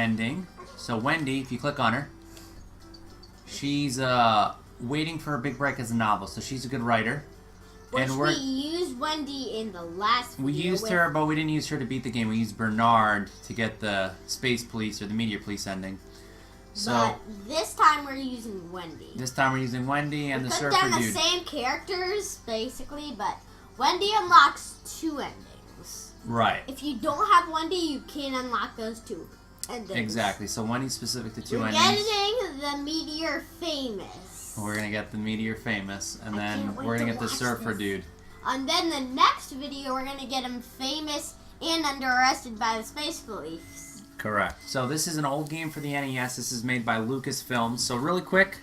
ending. So Wendy, if you click on her, she's waiting for her big break as a novelist. So she's a good writer. Which we used Wendy in the last video. We used her, but we didn't use her to beat the game. We used Bernard to get the Space Police or the Meteor Police ending. So but this time we're using Wendy. This time we're using Wendy and the Surfer They're the Dude. same characters, basically, but Wendy unlocks 2 endings. Right. If you don't have Wendy, you can't unlock those 2 endings. Exactly. So Wendy's specific to 2 we're endings. Getting the Meteor Famous. We're going to get the Meteor Famous, and then we're going to get the Surfer Dude. And then the next video, we're going to get him famous and under arrested by the Space Police. Correct. So this is an old game for the NES. This is made by Lucasfilms. So really quick,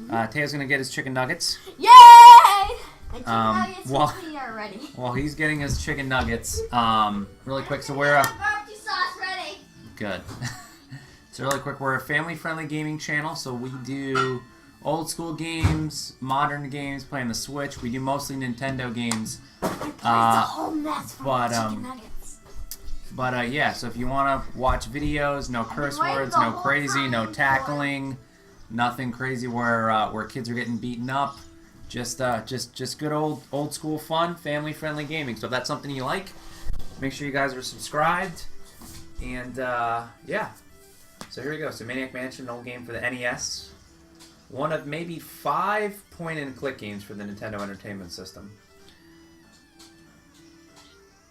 Teo's going to get his chicken nuggets. Yay! And chicken nuggets are ready. While he's getting his chicken nuggets, really quick, so we're barbecue sauce ready. Good. So really quick, we're a family-friendly gaming channel, so we do old school games, modern games, playing the Switch. We do mostly Nintendo games. But yeah, so if you want to watch videos, no curse words, no crazy, no tackling, nothing crazy where kids are getting beaten up. Just good old school fun, family friendly gaming. So if that's something you like, make sure you guys are subscribed. And yeah, so here we go. So Maniac Mansion, an old game for the NES. One of maybe 5 point-and-click games for the Nintendo Entertainment System.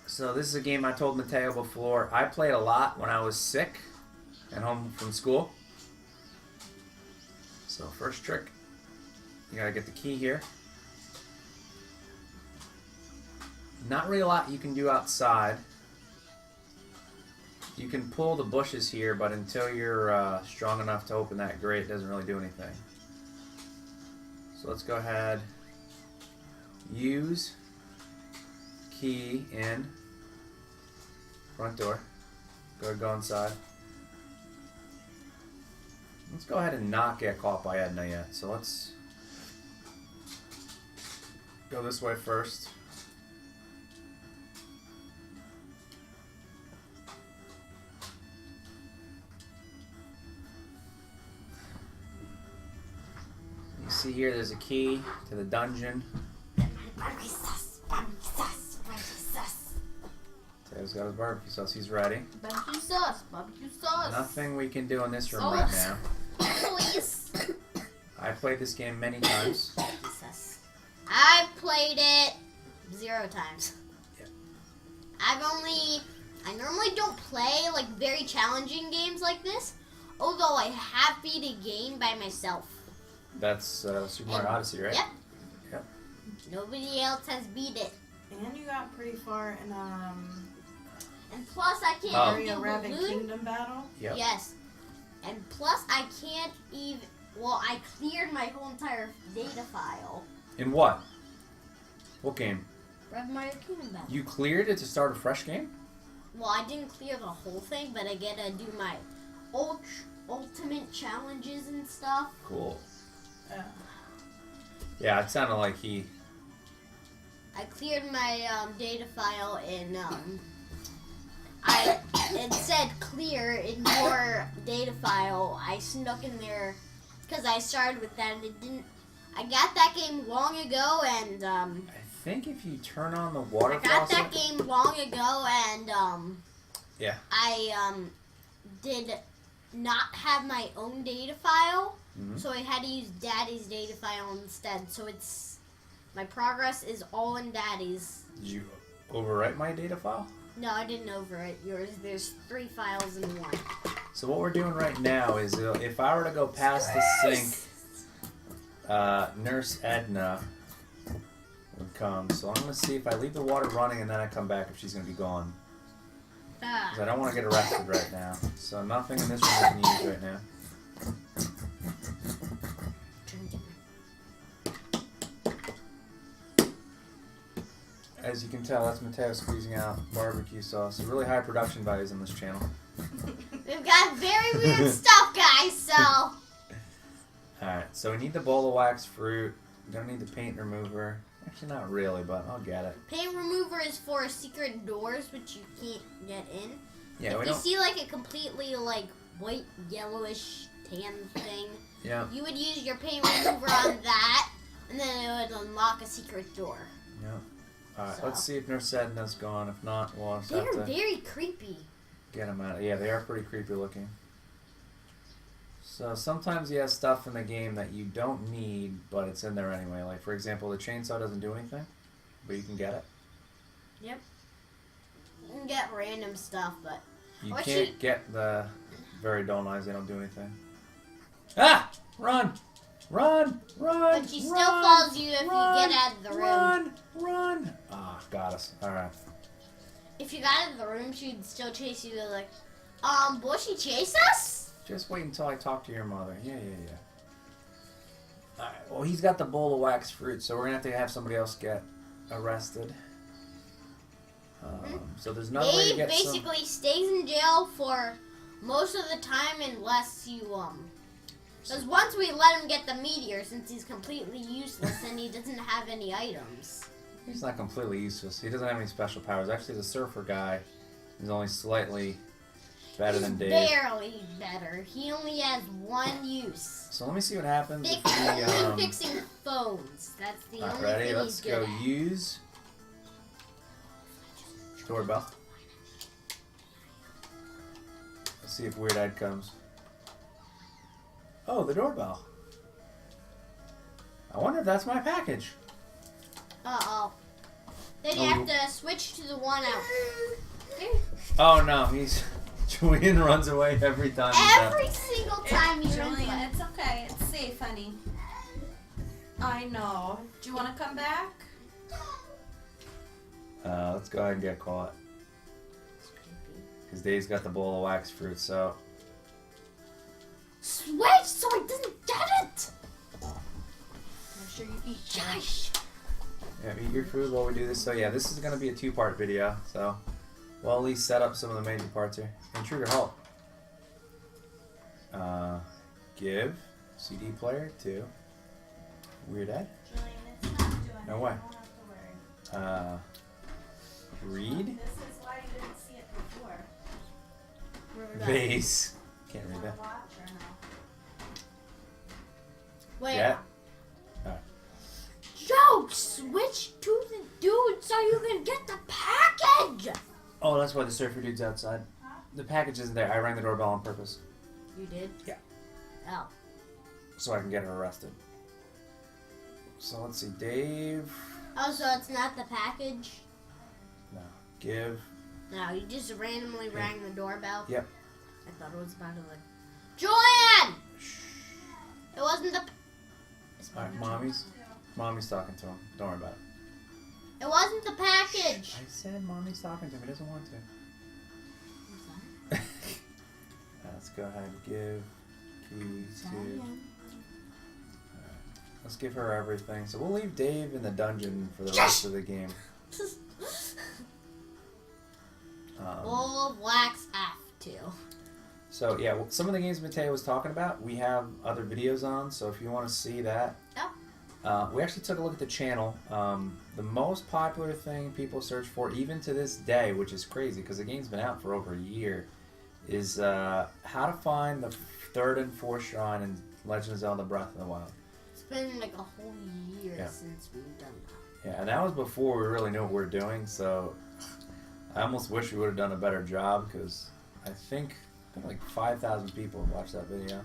So this is a game I told Mateo before. I played a lot when I was sick at home from school. So first trick, you gotta get the key here. Not really a lot you can do outside. You can pull the bushes here, but until you're strong enough to open that grate, it doesn't really do anything. So let's go ahead, use key in front door. Go inside. Let's go ahead and not get caught by Edna yet. So let's go this way first. You see here, there's a key to the dungeon. Teo's got his barbecue sauce. He's ready. Barbecue sauce. Barbecue sauce. Nothing we can do in this room right now. Please. I played this game many times. I've played it 0 times. Yep. I normally don't play like very challenging games like this, although I have beat a game by myself. That's Super Mario Odyssey, right? Yep. Yep. Nobody else has beat it. And you got pretty far in And plus I can't Mario Rabbit Kingdom battle. Yep. Yes. And plus I can't even. Well, I cleared my whole entire data file. In what? What game? Mario Kingdom battle. You cleared it to start a fresh game? Well, I didn't clear the whole thing, but I get to do my ultimate challenges and stuff. Cool. Yeah, it sounded like he... I cleared my data file and it said clear in your data file. I snuck in there because I started with that and it didn't. I got that game long ago and I think if you turn on the water I got that game long ago and yeah. I did not have my own data file, so I had to use Daddy's data file instead. So my progress is all in Daddy's. Did you overwrite my data file? No, I didn't overwrite yours. There's 3 files in one. So what we're doing right now is if I were to go past the sink, Nurse Edna would come. So I'm going to see if I leave the water running and then I come back if she's going to be gone. Because I don't want to get arrested right now. So nothing in this room we can use right now. As you can tell, that's Mateo squeezing out barbecue sauce. There's really high production values on this channel. We've got very weird stuff, guys, so... Alright, so we need the bowl of wax fruit. We don't need the paint remover. Actually, not really, but I'll get it. Paint remover is for secret doors, which you can't get in. Yeah, if you see, like, a completely, like, white, yellowish, tan thing. Yeah. You would use your paint remover on that, and then it would unlock a secret door. Yeah. Alright, So. let's see if Nurse Edna's gone. If not, we'll just They're have to very creepy. get them out. Yeah, they are pretty creepy looking. So sometimes you have stuff in the game that you don't need, but it's in there anyway. Like, for example, the chainsaw doesn't do anything, but you can get it. Yep. You can get random stuff, but... You What can't she- get the very dull knives. They don't do anything. Ah! Run! Run! Run! But she still run, follows you if you run, get out of the room. Run! Run! Ah, got us. Alright. If you got out of the room, she'd still chase you. Like, will she chase us? Just wait until I talk to your mother. Yeah. Alright, well, he's got the bowl of wax fruit, so we're going to have somebody else get arrested. So there's another way to Dave get basically stays in jail for most of the time unless you, because once we let him get the meteor, since he's completely useless and he doesn't have any items. He's not completely useless. He doesn't have any special powers. Actually, the surfer guy is only slightly better than Dave. Barely better. He only has one use. So let me see what happens if we, Fixing phones. That's the Not only ready. thing Let's he's good go at. use doorbell. Let's see if Weird Ed comes. Oh, the doorbell. I wonder if that's my package. Uh-oh. Then you Oh, have to switch to the one out. There. Oh no, he's Julian runs away every time. Every single time he runs Julian, away. it's okay. It's safe, honey. I know. Do you want to come back? Let's go ahead and get caught. Because Dave's got the bowl of wax fruit, so. Switch so he doesn't get it! Make sure you eat. Shush! Yeah, eat your food while we do this. So yeah, this is going to be a 2-part video, so we'll at least set up some of the major parts here. Intruder help. Give CD player to Weird Ed. Julian, it's not doing No it. way. You don't have to worry. Read. This is why you didn't see it before. Where we go? Vase. Can't read Wanna that. watch or no? Wait. Yeah. Joe, switch to the dude so you can get the package! Oh, that's why the surfer dude's outside. The package isn't there. I rang the doorbell on purpose You did? Yeah. Oh. so I can get her arrested. So let's see, Dave. Oh, so it's not the package? No. Give. No, you just randomly rang the doorbell? Yep. I thought it was about to like... Julian! It wasn't the... Alright, Mommy's talking to him. Don't worry about it. It wasn't the package! I said Mommy's talking to him. He doesn't want to. Let's go ahead and give keys to... Let's give her everything. So we'll leave Dave in the dungeon for the rest of the game. Bowl of wax F2. So yeah, some of the games Mateo was talking about, we have other videos on. So if you want to see that, we actually took a look at the channel. The most popular thing people search for, even to this day, which is crazy because the game's been out for over a year, is how to find the 3rd and 4th shrine in Legend of Zelda: Breath of the Wild. It's been like a whole year Yeah. since we've done that. Yeah, and that was before we really knew what we were doing. So I almost wish we would have done a better job because I think like 5,000 people watched that video.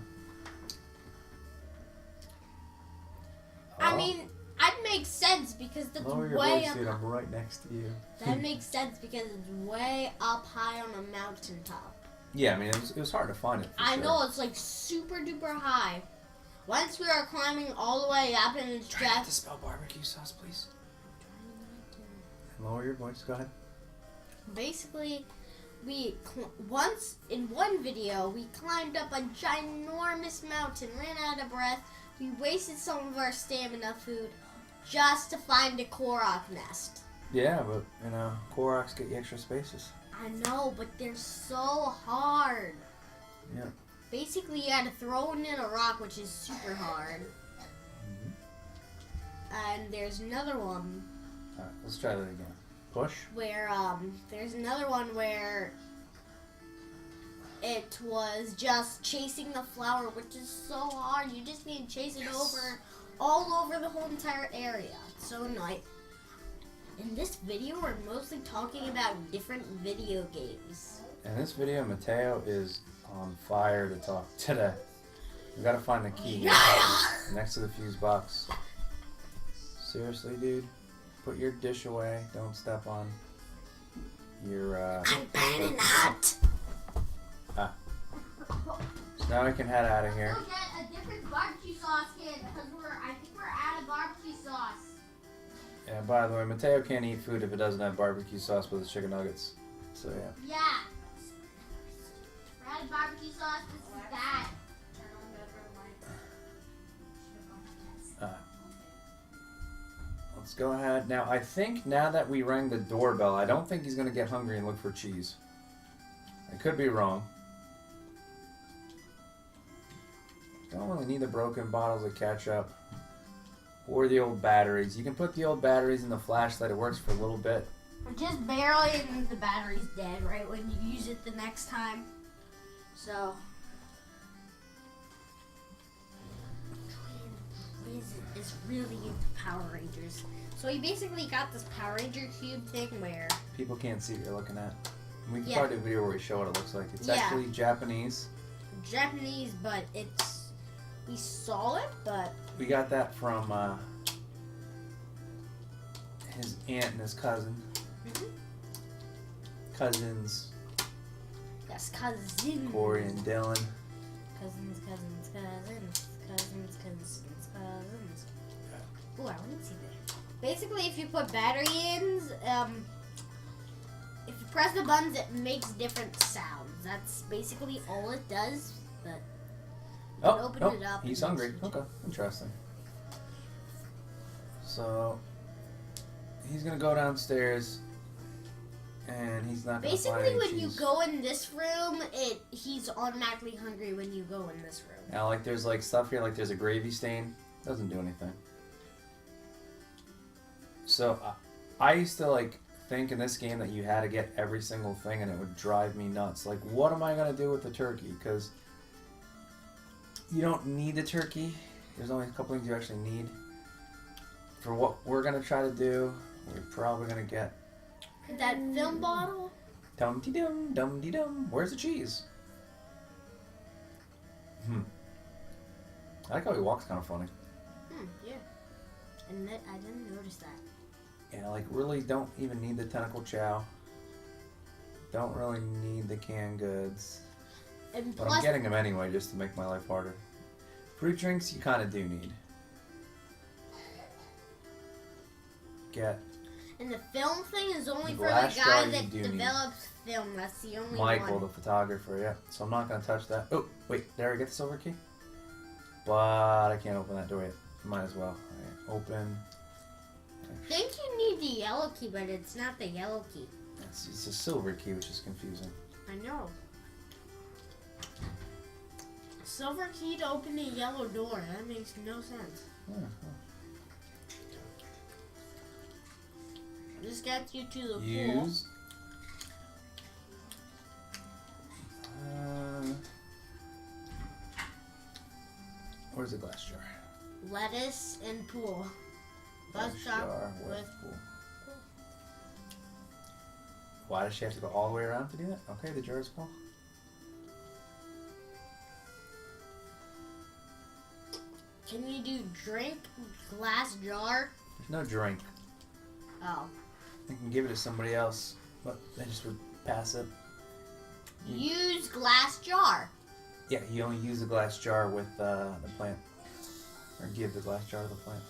I mean, that makes sense because that's Lower your way voice, up. dude. I'm right next to you. That makes sense because it's way up high on a mountaintop. Yeah, I mean, it was hard to find it. For I sure. know, it's like super duper high. Once we are climbing all the way up and it's Try not to just... spell barbecue sauce, please. Lower your voice. Go ahead. Basically, once in one video, we climbed up a ginormous mountain, ran out of breath. We wasted some of our stamina food just to find a Korok nest. Yeah, but you know, Koroks get you extra spaces. I know, but they're so hard. Yeah. Basically, you had to throw in a rock, which is super hard. And there's another one Alright, let's try that again. Push. where, there's another one where it was just chasing the flower, which is so hard. You just need to chase it all over the whole entire area. It's so annoying. In this video, we're mostly talking about different video games. In this video, Mateo is on fire to talk today. We gotta find the key next to the fuse box. Seriously, dude? Put your dish away. Don't step on your, I'm bad in that. So now we can head out of here. We'll get a different barbecue sauce kit because I think we're out of barbecue sauce. Yeah, by the way, Mateo can't eat food if it doesn't have barbecue sauce with his chicken nuggets. So, yeah. Yeah. We're out of barbecue sauce. This is bad. Let's go ahead. Now, I think now that we rang the doorbell, I don't think he's going to get hungry and look for cheese. I could be wrong. Don't really need the broken bottles of ketchup or the old batteries. You can put the old batteries in the flashlight. It works for a little bit. Just barely, and the battery's dead right when you use it the next time. So... is really into Power Rangers. So he basically got this Power Ranger cube thing where... People can't see what you're looking at. We can probably do a video where we show what it looks like. It's actually Japanese. Japanese, but it's... We saw it, but... We got that from his aunt and his cousin. Cousins. Yes, cousins. Corey and Dylan. Cousins. Ooh, I want to see that. Basically, if you put battery in, if you press the buttons, it makes different sounds. That's basically all it does. But you can open it up. He's hungry. Okay, interesting. So he's gonna go downstairs, and he's not gonna find any when cheese. You go in this room, he's automatically hungry when you go in this room. Now, like, there's like stuff here, like there's a gravy stain. Doesn't do anything. So I used to like think in this game that you had to get every single thing, and it would drive me nuts. Like, what am I gonna do with the turkey? Because you don't need the turkey. There's only a couple things you actually need. For what we're gonna try to do, we're probably gonna get that film bottle. Dum-de-dum, dum-de-dum. Where's the cheese? I like how he walks, kind of funny. Yeah. And I didn't notice that. Yeah, like, really don't even need the tentacle chow. Don't really need the canned goods. And But I'm getting them anyway just to make my life harder. Fruit drinks, you kind of do need. And the film thing is only for the glass guy jar that you do develops film. That's the only Michael, one. the photographer, yeah. So I'm not going to touch that. Oh, wait, did I get the silver key? But I can't open that door yet. Might as well. All right, open. I think you need the yellow key, but it's not the yellow key. It's a silver key, which is confusing. I know. Silver key to open a yellow door. That makes no sense. This gets you to the pool. Use. Where's the glass jar? Lettuce and pool. Glass jar with pool. Why does she have to go all the way around to do that? Okay, the jar is full. Can you do drink, glass jar? There's no drink. Oh. You can give it to somebody else, but they just would pass it. Use glass jar. Yeah, you only use the glass jar with the plant. Or give the glass jar to the plant.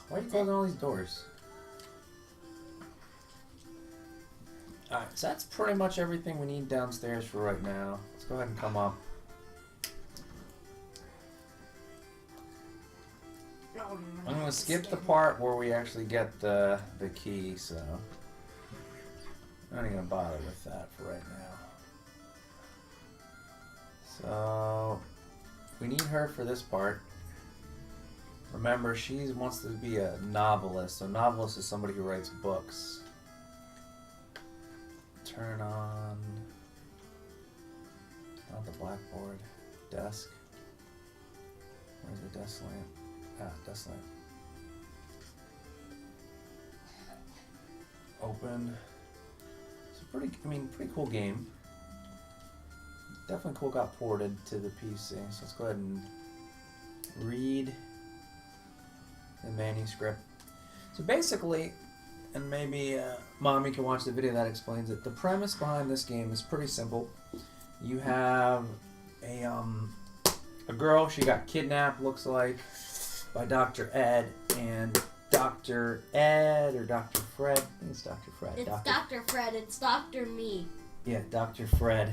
Why are you closing all these doors? Alright, so that's pretty much everything we need downstairs for right now. Let's go ahead and come up. I'm going to skip the part where we actually get the key, so I'm not even going to bother with that for right now. So we need her for this part. Remember, she wants to be a novelist. So novelist is somebody who writes books. Turn on Not the blackboard. Desk. Where's the desk lamp? Ah, desk lamp. Open. It's a pretty cool game. Definitely cool got ported to the PC. So let's go ahead and read the manuscript. So basically, and maybe Mommy can watch the video that explains it. The premise behind this game is pretty simple. You have a girl. She got kidnapped, looks like, by Dr. Ed, and Dr. Ed or Dr. Fred. I think it's Dr. Fred. It's Dr. Fred. It's Dr. Me. Yeah, Dr. Fred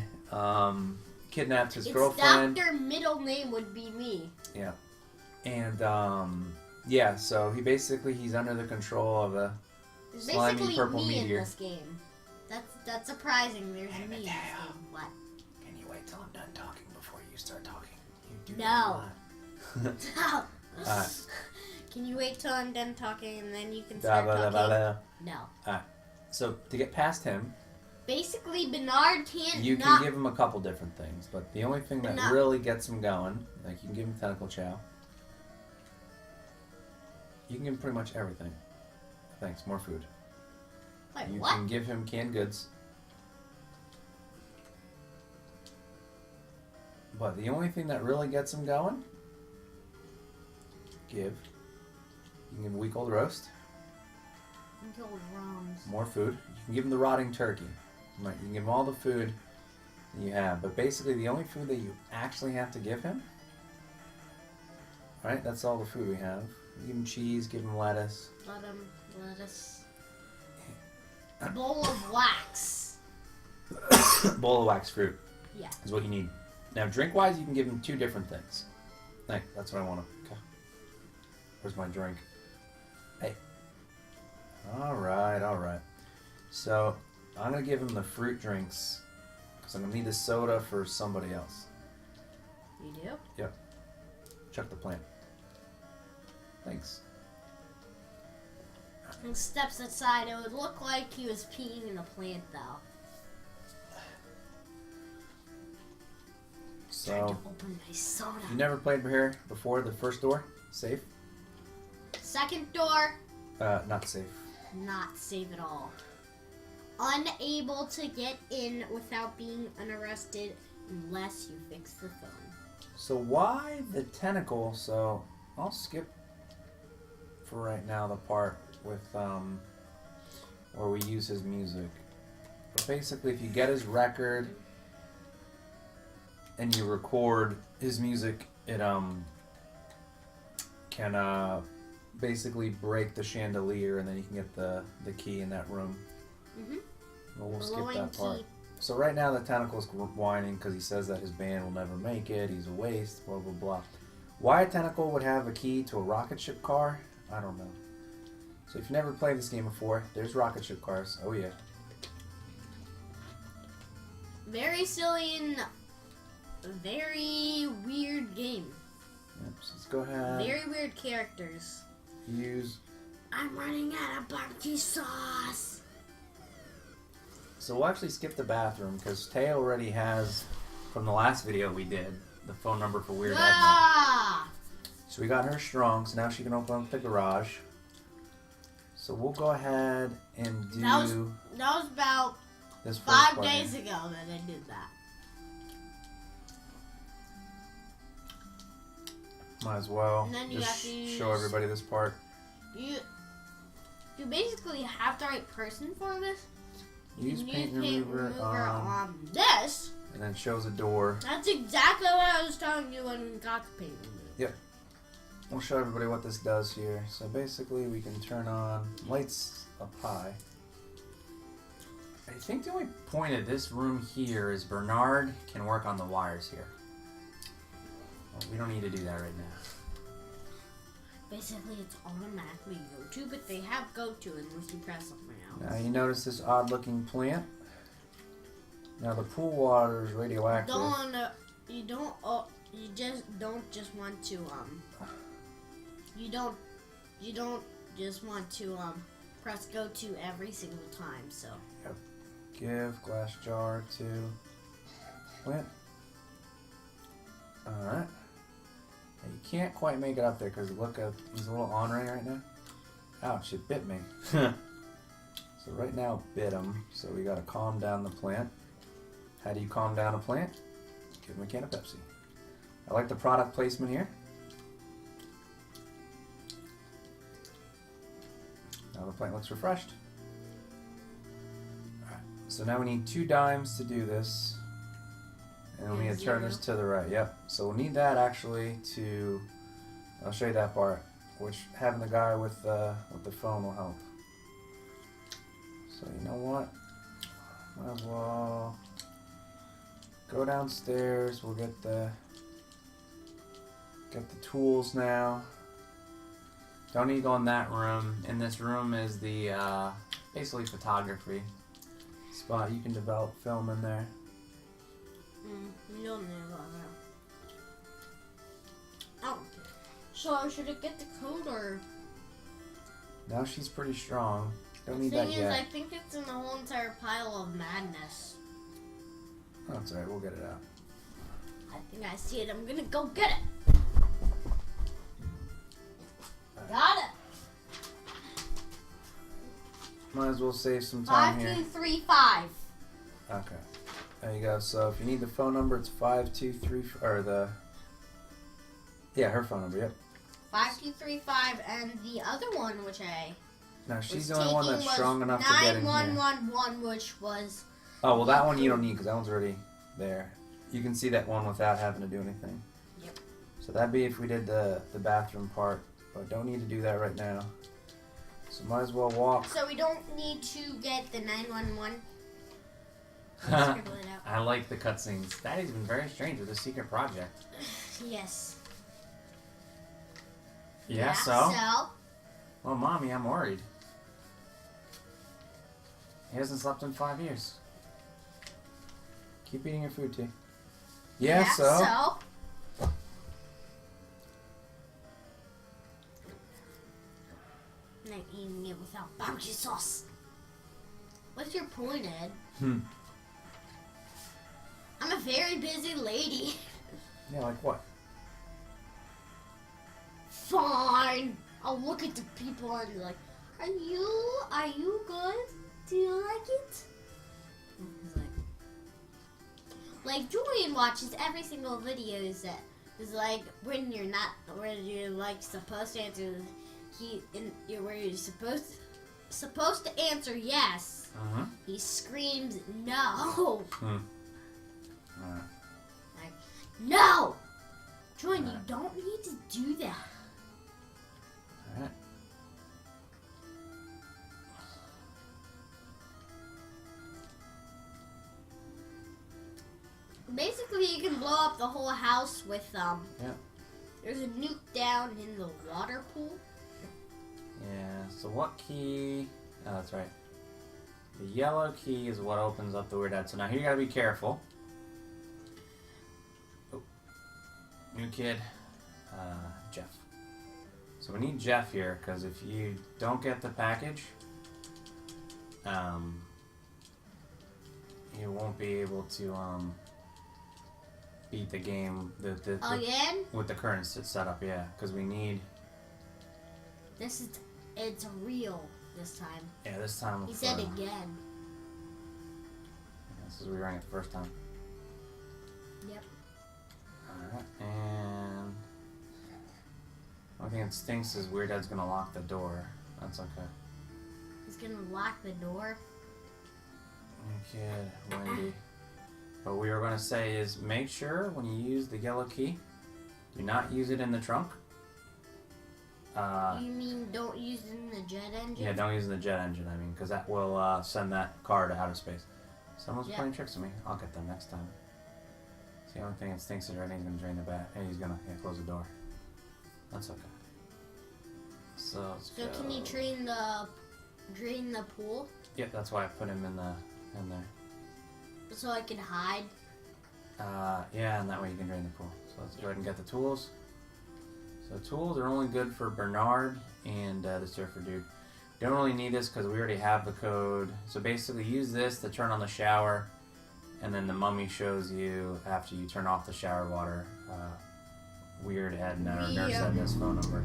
kidnapped his girlfriend. Dr. Middle name would be me. Yeah, and yeah. So he's under the control of a slimy purple me meteor. In this game. That's surprising. There's me in this game. What? Can you wait till I'm done talking before you start talking? You do No. not. No. Can you wait till I'm done talking and then you can start talking? No. Alright. So to get past him, basically Bernard can't. you can give him a couple different things, but the only thing that No. really gets him going, like you can give him tentacle chow. You can give him pretty much everything. Thanks, more food. Wait, You what? can give him canned goods. But the only thing that really gets him going, you can give him week old roast. More food. You can give him the rotting turkey. You can give him all the food that you have. But basically the only food that you actually have to give him, right? That's all the food we have. Give him cheese, give him lettuce. Lettuce. Bowl of wax. Bowl of wax fruit. Yeah. Is what you need. Now, drink-wise, you can give him two different things. Hey, that's what I want to... Okay. Where's my drink? Hey. Alright. So, I'm going to give him the fruit drinks, because I'm going to need a soda for somebody else. You do? Yep. Chuck the plant. Thanks. And steps aside. It would look like he was peeing in the plant, though. So, Trying to open my soda. you never played here before? The first door? Safe? Second door. Not safe. Not safe at all. Unable to get in without being unarrested unless you fix the phone. So why the tentacle? So I'll skip for right now the part with where we use his music. But basically, if you get his record and you record his music, it can basically break the chandelier, and then you can get the key in that room. Well, we'll skip that part. Key. So right now the tentacle's whining because he says that his band will never make it, he's a waste, blah blah blah. Why a tentacle would have a key to a rocket ship car, I don't know. So if you've never played this game before, there's rocket ship cars. Oh yeah. Very silly and very weird game. Yep, so let's go ahead. Very weird characters. Use. I'm running out of barbecue sauce. So we'll actually skip the bathroom because Tay already has, from the last video we did, the phone number for Weird Edna. Ah! So we got her strong, so now she can open up the garage. So we'll go ahead and do That was about this first 5 part days here. ago that I did that. Might as well And then you just have to show everybody this part. You basically have the right person for this. Use You paint use paint remover on this. and then shows a door. That's exactly what I was telling you when we got the paint remover. Yep. We'll show everybody what this does here. So basically we can turn on lights up high. I think the only point of this room here is Bernard can work on the wires here. Well, we don't need to do that right now. Basically, it's automatically go-to, but they have go-to unless you press something else. Now you notice this odd looking plant. Now the pool water is radioactive. You don't just want to press go-to every single time. So Yep. Give glass jar to plant. Alright. You can't quite make it up there because look, he's a little ornery right now. Ouch, it bit me. So right now it bit him, so we gotta calm down the plant. How do you calm down a plant? Give him a can of Pepsi. I like the product placement here. Now the plant looks refreshed. Alright, so now we need 2 dimes to do this. And we need to turn this to the right, yep. So we'll need that actually to, I'll show you that part, which having the guy with the phone will help. So you know what? Might as well go downstairs, we'll get the tools now. Don't need to go in that room. In this room is the, basically photography spot. You can develop film in there. You don't need that. Oh. So should I get the code or? Now she's pretty strong. Don't The need that thing is, yet. I think it's in the whole entire pile of madness. Oh, that's alright, we'll get it out. I think I see it. I'm gonna go get it. Got it. Might as well save some time here. 5235. Okay. There you go. So if you need the phone number, it's 523 or the. Yeah, her phone number. Yep. 5235, and the other one, which I Now she's was the only one taking that's was strong enough to get in here. 9111, which was. Oh well, that one you don't need because that one's already there. You can see that one without having to do anything. Yep. So that'd be if we did the bathroom part, but don't need to do that right now. So might as well walk. So we don't need to get the 911. Scribble it out. I like the cutscenes. Daddy's been very strange with the secret project. Yes. Yeah, so? Well, Mommy, I'm worried. He hasn't slept in 5 years. Keep eating your food, T. Yeah, so? I'm not eating it without barbecue sauce. What's your point, Ed? I'm a very busy lady. Yeah, like what? Fine. I'll look at the people and be like, are you good? Do you like it? He's like Julian watches every single video is when you're like supposed to answer where you're supposed to answer yes. He screams no. Like, no! Julian, you don't need to do that. Alright. Basically, you can blow up the whole house with, Yeah. There's a nuke down in the water pool. Yeah, so what key? Oh, that's right. The yellow key is what opens up the weird head. So now here you gotta be careful. Oh. New kid. Jeff. So we need Jeff here, because if you don't get the package, you won't be able to, beat the game Again? with the current setup, yeah, because we need. It's real this time. Yeah, this time. He said again. Yeah, this is what we rang it the first time. Yep. Alright, and one thing that stinks is Weird Ed's gonna lock the door. That's okay. He's gonna lock the door. Okay, Wendy. What we were gonna say is make sure when you use the yellow key, do not use it in the trunk. You mean don't use it in the jet engine? Yeah, don't use it in the jet engine, I mean, because that will send that car to outer space. Someone's playing tricks on me. I'll get them next time. It's the only thing that stinks is right now he's gonna drain the bat, and he's gonna close the door. That's okay. So let's go. Can you drain the pool? Yep, that's why I put him in there. So I can hide? Yeah, and that way you can drain the pool. So let's go ahead and get the tools. So tools are only good for Bernard and the surfer dude. Don't really need this because we already have the code. So basically use this to turn on the shower, and then the mummy shows you after you turn off the shower water weird had nurse had this phone number.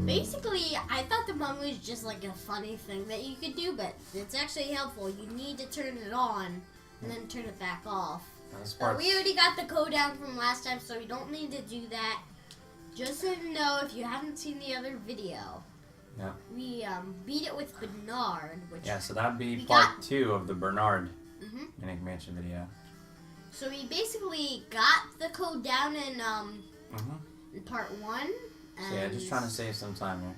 Basically, I thought the mum was just like a funny thing that you could do, but it's actually helpful. You need to turn it on and then turn it back off. But we already got the code down from last time, so you don't need to do that. Just so you know, if you haven't seen the other video, we beat it with Bernard. Which so that'd be part 2 of the Bernard Maniac Mansion video. So we basically got the code down in part 1. So yeah, just trying to save some time here.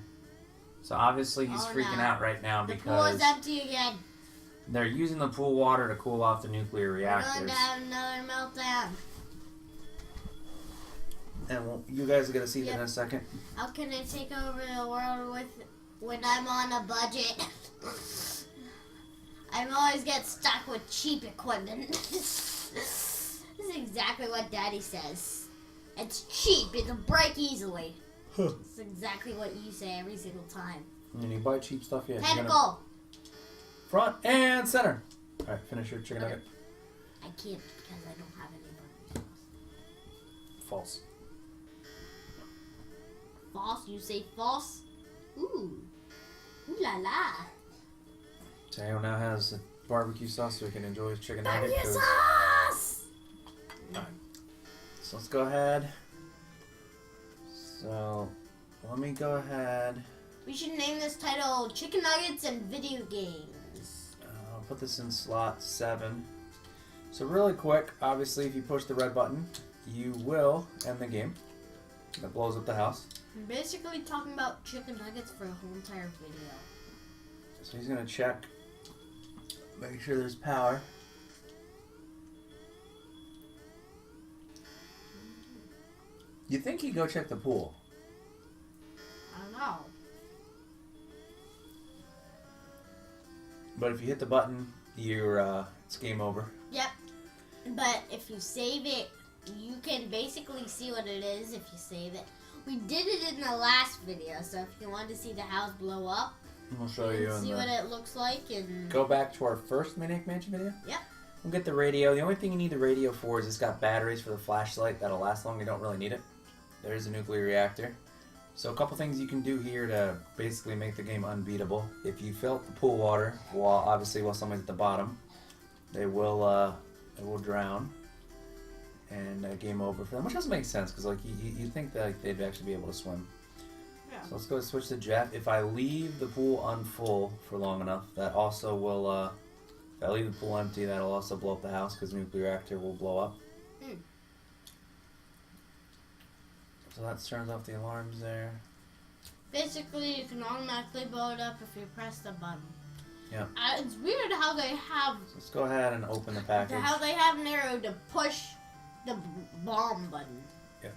So obviously he's freaking out right now because the pool is empty again. They're using the pool water to cool off the nuclear reactors. We're going to have another meltdown. And you guys are going to see that in a second. How can I take over the world when I'm on a budget? I always get stuck with cheap equipment. This is exactly what Daddy says. It's cheap. It'll break easily. It's exactly what you say every single time. And you buy cheap stuff, yeah. Tentacle. Front and center. All right, finish your chicken nugget. I can't because I don't have any barbecue sauce. False. False? You say false? Ooh. Ooh la la. Teo now has the barbecue sauce so we can enjoy his chicken nugget. Barbecue sauce! Alright. So let's go ahead. So let me go ahead. We should name this title Chicken Nuggets and Video Games. I'll put this in slot 7. So really quick, obviously if you push the red button, you will end the game. That blows up the house. I'm basically talking about chicken nuggets for the whole entire video. So he's going to check, make sure there's power. You think he'd go check the pool? I don't know. But if you hit the button, it's game over. Yep. But if you save it, you can basically see what it is if you save it. We did it in the last video, so if you want to see the house blow up, We'll show you. See what it looks like and go back to our first Maniac Mansion video. Yep. We'll get the radio. The only thing you need the radio for is it's got batteries for the flashlight. That'll last long. You don't really need it. There's a nuclear reactor. So a couple things you can do here to basically make the game unbeatable. If you fill up the pool water, while somebody's at the bottom, they will drown. And game over for them, which doesn't make sense because like you think that they'd actually be able to swim. Yeah. So let's go switch to Jeff. If I leave the pool unfull for long enough, that also will. If I leave the pool empty, that'll also blow up the house because the nuclear reactor will blow up. So that turns off the alarms there. Basically, you can automatically blow it up if you press the button. Yeah. It's weird how they have. So let's go ahead and open the package. How they have an arrow to push the bomb button. Yeah.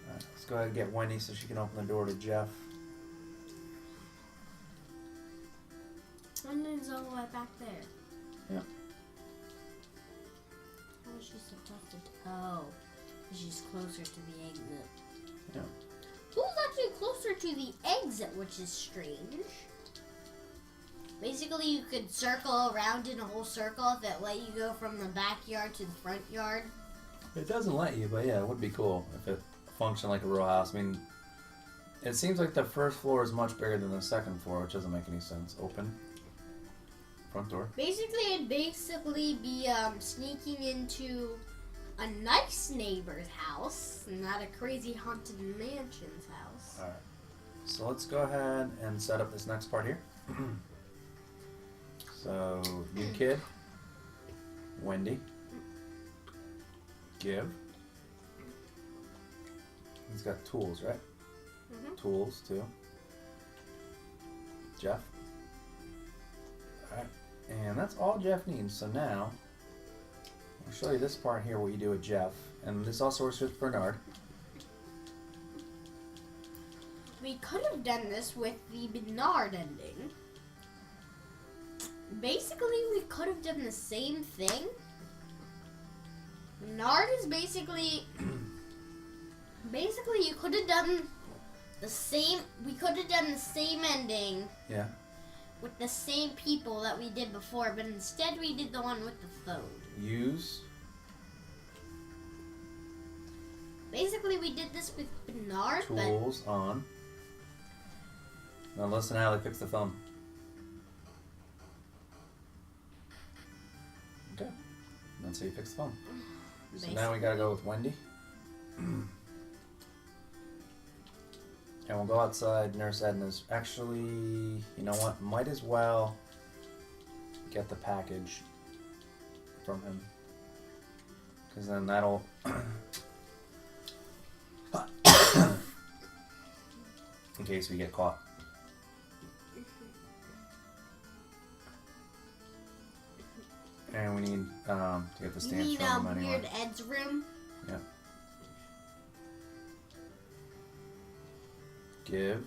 Alright, let's go ahead and get Wendy so she can open the door to Jeff. Wendy's all the way back there. Yeah. How is she supposed to? Oh, she's closer to the exit. Yeah. Who's actually closer to the exit, which is strange. Basically, you could circle around in a whole circle if it let you go from the backyard to the front yard. It doesn't let you, but yeah, it would be cool if it functioned like a real house. I mean, it seems like the first floor is much bigger than the second floor, which doesn't make any sense. Open. Front door. Basically, it'd be sneaking into a nice neighbor's house, not a crazy haunted mansion's house. Alright. So let's go ahead and set up this next part here. So, new kid, Wendy, give. He's got tools, right? Tools, too. Jeff. Alright, and that's all Jeff needs. So now, I'll show you this part here, what you do with Jeff. And this also works with Bernard. We could have done this with the Bernard ending. Basically, we could have done the same thing. Bernard is basically you could have done the same. We could have done the same ending. Yeah. With the same people that we did before, but instead we did the one with the phone. Use Basically, we did this with Bernard, Tools on. Now listen how they fix the phone. Okay. That's how you fix the phone. So now we gotta go with Wendy. And we'll go outside. Nurse Edna's. Actually, you know what? Might as well get the package from him. Because then that'll... in case we get caught. And we need to get the stamps from him anyway. Weird Ed's room? Yeah. Give.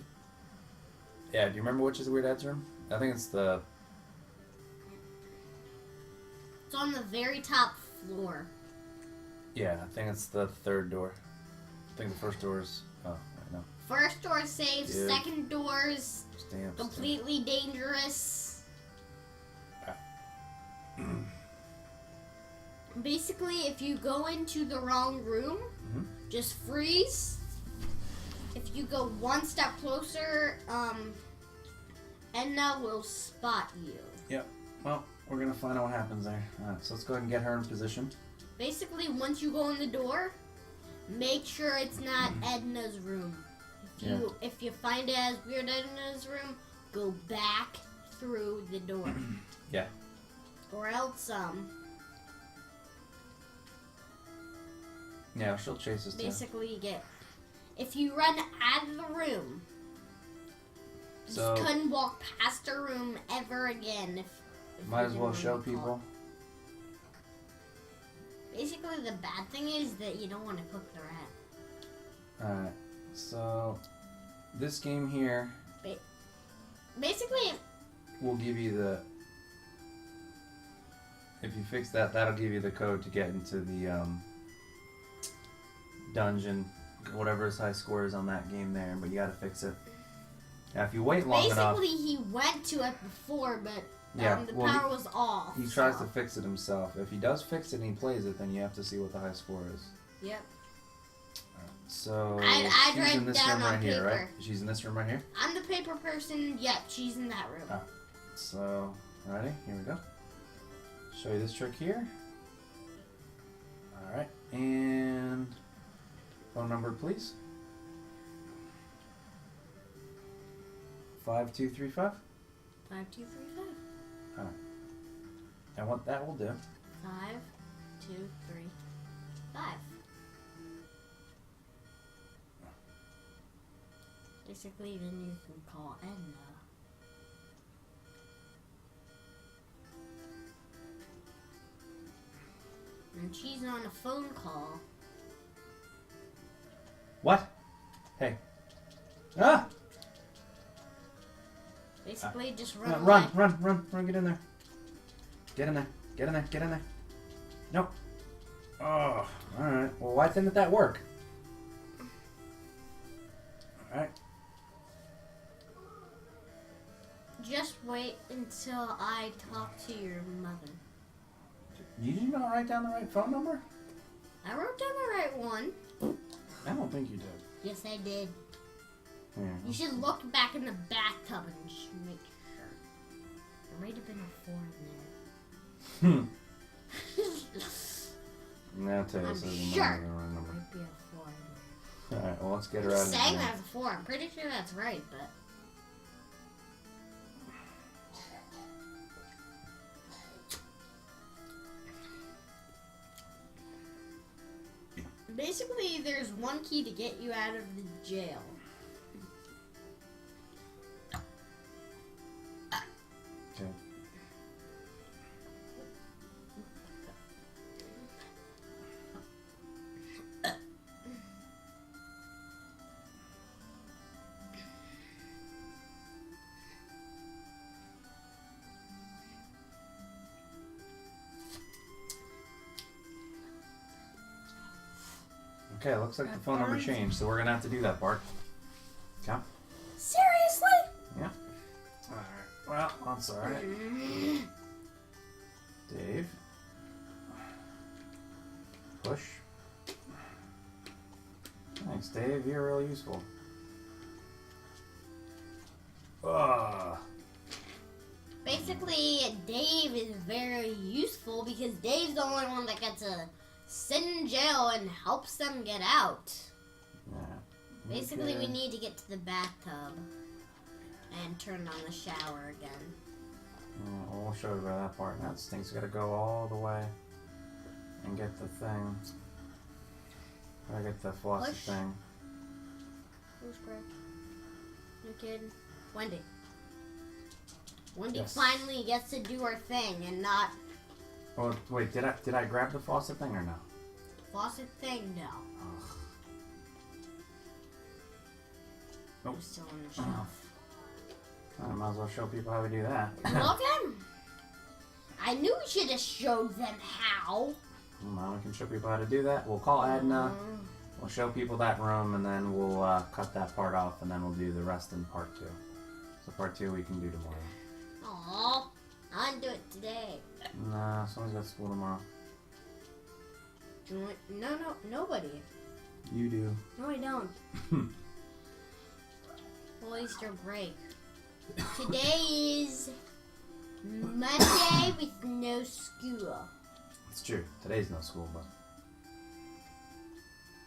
Yeah, do you remember which is Weird Ed's room? I think it's the... It's on the very top floor. Yeah, I think it's the third door. I think the first door is... Oh, I know. First door is safe, Give. second door's Stamps. completely dangerous. Basically, if you go into the wrong room, just freeze. If you go one step closer, Edna will spot you. Yep. Well, we're going to find out what happens there. Alright, so let's go ahead and get her in position. Basically, once you go in the door, make sure it's not Edna's room. If you find it as Weird Edna's room, go back through the door. Yeah. Or else, Yeah, she'll chase us too. basically you get... If you run out of the room, you So- just couldn't walk past her room ever again. If Might you as well didn't show want to people. Basically, the bad thing is that you don't want to cook the rat. Alright, so this game here Basically, will give you the... If you fix that, that'll give you the code to get into the dungeon, whatever his high score is on that game there, but you gotta fix it. Now, if you wait long enough... basically he went to it before, but Yeah, the well, power was off. He tries to fix it himself. If he does fix it and he plays it, then you have to see what the high score is. Yep. So I'd she's write in this down room on right here, right? paper. She's in this room right here? I'm the paper person. Yep, she's in that room. Ah. So, ready? Here we go. Show you this trick here. Alright, and phone number, please. 5235. 5235. Alright. And what that will do. 5, 2, 3, 5. Basically, then you can call Edna. And she's on a phone call. What? Hey. Ah! Basically, just run away. Run, get in there. Get in there. Nope. Oh, alright. Well, why didn't that work? Alright. Just wait until I talk to your mother. Did you not write down the right phone number? I wrote down the right one. I don't think you did. Yes, I did. Yeah. You should look back in the bathtub and just make sure. There might have been a 4 in there. Now tell you I'm this isn't sure the right there number. might be a 4 in there. Alright, well, let's get her I'm out just of saying here. that's a 4. I'm pretty sure that's right, but... Basically, there's one key to get you out of the jail. Okay. Okay, looks like the phone number changed, so we're gonna have to do that, Bart. Yeah. Seriously? Yeah. Alright. Well, that's alright. Dave. Push. Thanks, Dave. You're really useful. Ugh. Basically, Dave is very useful because Dave's the only one that gets to sit in jail and helps them get out. Yeah. Basically, we need to get to the bathtub and turn on the shower again. Yeah, well, we'll show you about that part. Now this thing's got to go all the way and get the thing. Gotta get the flossy Push. thing. Who's Greg? New kid? Wendy. Wendy Yes. finally gets to do her thing and not Oh wait, did I grab the faucet thing or no? faucet thing. No, Ugh. we're still on the shelf. I might as well show people how we do that. Look him. I knew we should have showed them how. Well, we can show people how to do that. We'll call Edna. We'll show people that room, and then we'll cut that part off, and then we'll do the rest in part 2. So part 2 we can do tomorrow. Aw, I didn't do it today. Nah, someone's got school tomorrow. No, nobody. You do. No, I don't. Well, Easter break. Today is Monday with no school. It's true. Today's no school, but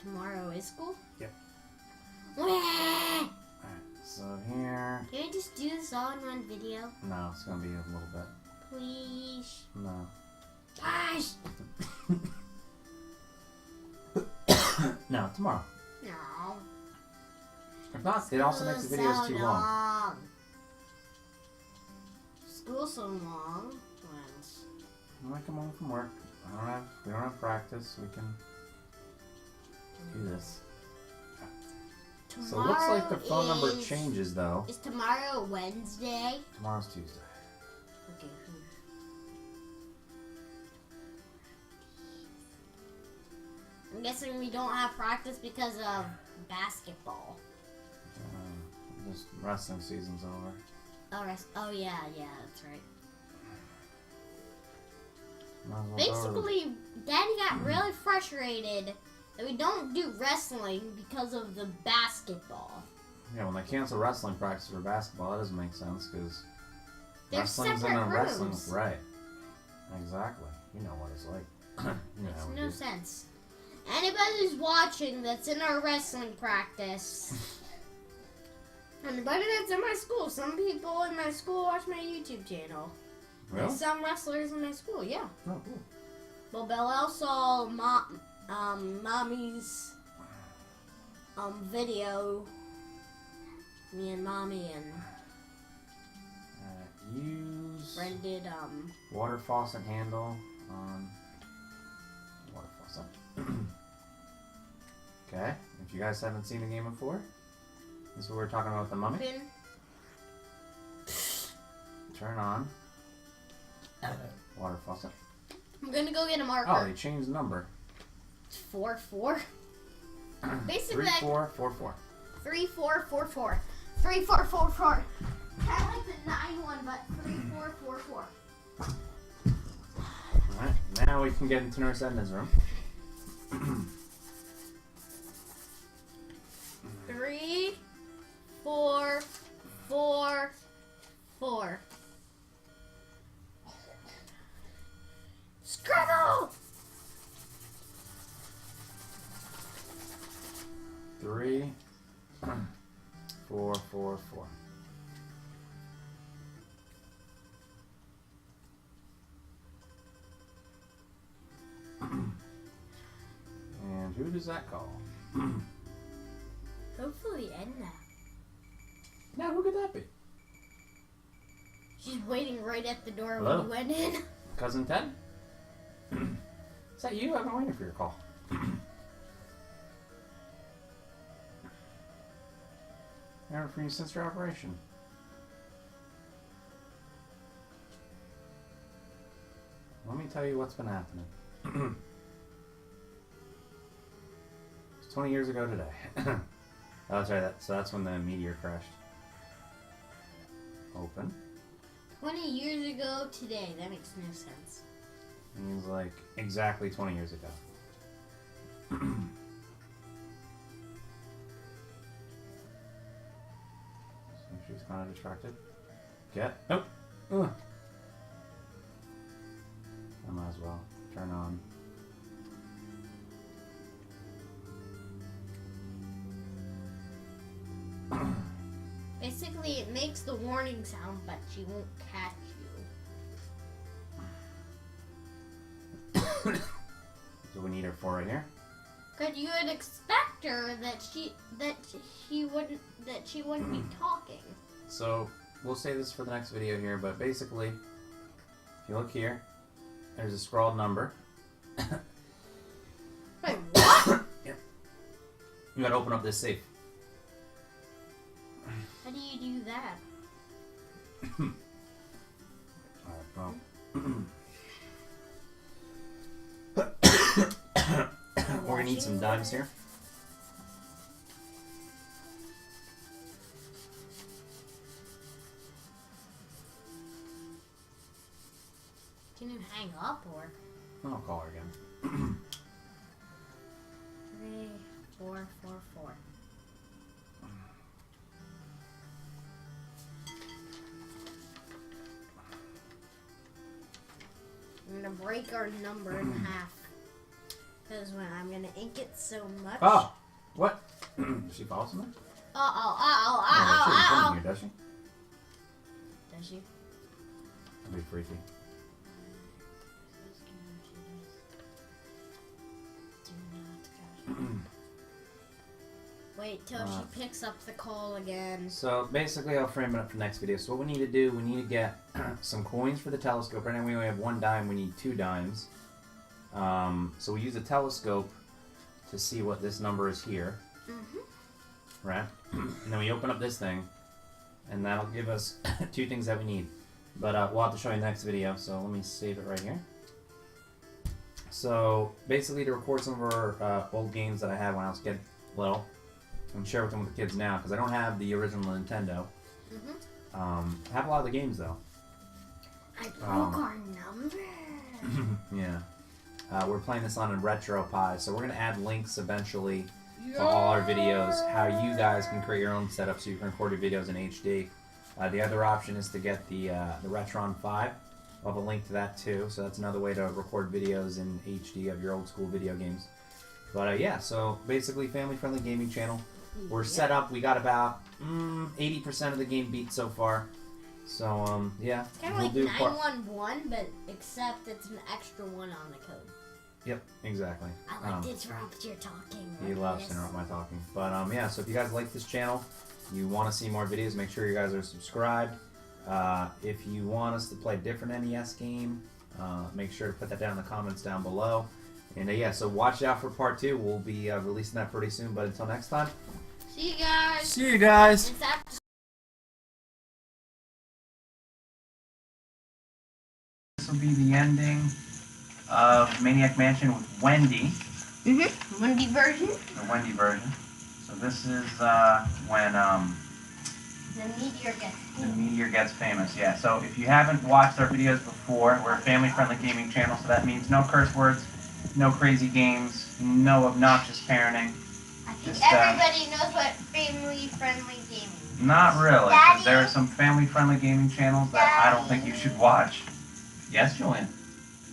Tomorrow is school? Yep. Wah! alright. So here. Can I just do this all in one video? No, it's gonna be a little bit. Please. No. Gosh! No, tomorrow. No. If not, it also makes the videos too long. School's so long. What else? When I come home from work, we don't have practice. We can do this. So it looks like the phone number changes though. Is tomorrow Wednesday? Tomorrow's Tuesday. Okay. I'm guessing we don't have practice because of basketball. This wrestling season's over. Oh yeah, that's right. Might as well go to Basically, Daddy got really frustrated that we don't do wrestling because of the basketball. Yeah, when they cancel wrestling practice for basketball, that doesn't make sense because They're wrestling's in separate a wrestling. rooms. Right. Exactly. You know what it's like. You know Makes how we no do. sense. Anybody who's watching that's in our wrestling practice, anybody that's in my school, some people in my school watch my YouTube channel. Really? There's some wrestlers in my school, yeah. Oh, cool. Well, Belle saw Mommy's video. Me and Mommy and Use Friend did water faucet handle on water faucet. Okay, if you guys haven't seen the game before, this is what we're talking about with the mummy. open. Turn on water faucet. I'm gonna go get a marker. Oh, they changed the number. 4-4. Basically, 3444. 3444. 3444. Kind of like the 9-1, but 3444. Alright, now we can get into Nurse Edna's room. 3, 4, 4, 4. Scrabble! 3, 4, 4, 4. And who does that call? Hopefully Edna. Now, who could that be? She's waiting right at the door Hello? when you went in. Cousin Ted? Is that you? I've been waiting for your call. Never for you since your operation. Let me tell you what's been happening. It's 20 years ago today. Oh, that's right. So that's when the meteor crashed. Open. 20 years ago today. That makes no sense. Means like exactly 20 years ago. Kind of distracted. Get. Nope. Ugh. I might as well turn on. Basically, it makes the warning sound, but she won't catch you. So we need her for right here. Cause you would expect her that she wouldn't be talking. So we'll save this for the next video here, but basically, if you look here, there's a scrawled number. Wait, what? Yep. You gotta open up this safe. How do you do that? We're gonna need some dimes here. Can you hang up or? I'll call her again. 3, 4, 4, 4. I'm gonna break our number in half. Because when I'm gonna ink it so much. Oh! What? Does she follow something? Oh, She doesn't come in here, does she? Does she? That'd be freaky. Wait till she picks up the call again. So basically, I'll frame it up for next video. So what we need to do, we need to get some coins for the telescope. Right now we only have 1 dime. We need 2 dimes. So we use a telescope to see what this number is here. Right? And then we open up this thing, and that'll give us 2 things that we need. But we'll have to show you in the next video. So let me save it right here. So basically, to record some of our old games that I had when I was little, and share with them with the kids now, because I don't have the original Nintendo. I have a lot of the games though. I broke our number. Yeah. We're playing this on a RetroPie, so we're going to add links eventually to all our videos, how you guys can create your own setup so you can record your videos in HD. The other option is to get the Retron 5. We'll have a link to that too, so that's another way to record videos in HD of your old school video games. But yeah, so basically family-friendly gaming channel. We're set up. We got about 80% of the game beat so far. So yeah, it's kind of like 911, but except it's an extra 1 on the code. Yep, exactly. I like to interrupt your talking. He loves to interrupt my talking. But yeah, so if you guys like this channel, you want to see more videos, make sure you guys are subscribed. If you want us to play a different NES game, make sure to put that down in the comments down below. And yeah, so watch out for part 2. We'll be releasing that pretty soon. But until next time. See you guys. See you guys. This will be the ending of Maniac Mansion with Wendy. Wendy version. The Wendy version. So this is when the meteor gets famous. Yeah. So if you haven't watched our videos before, we're a family-friendly gaming channel. So that means no curse words, no crazy games, no obnoxious parenting. I think everybody knows what family-friendly gaming is. Not really. Daddy? There are some family-friendly gaming channels that I don't think you should watch. Yes, Julian?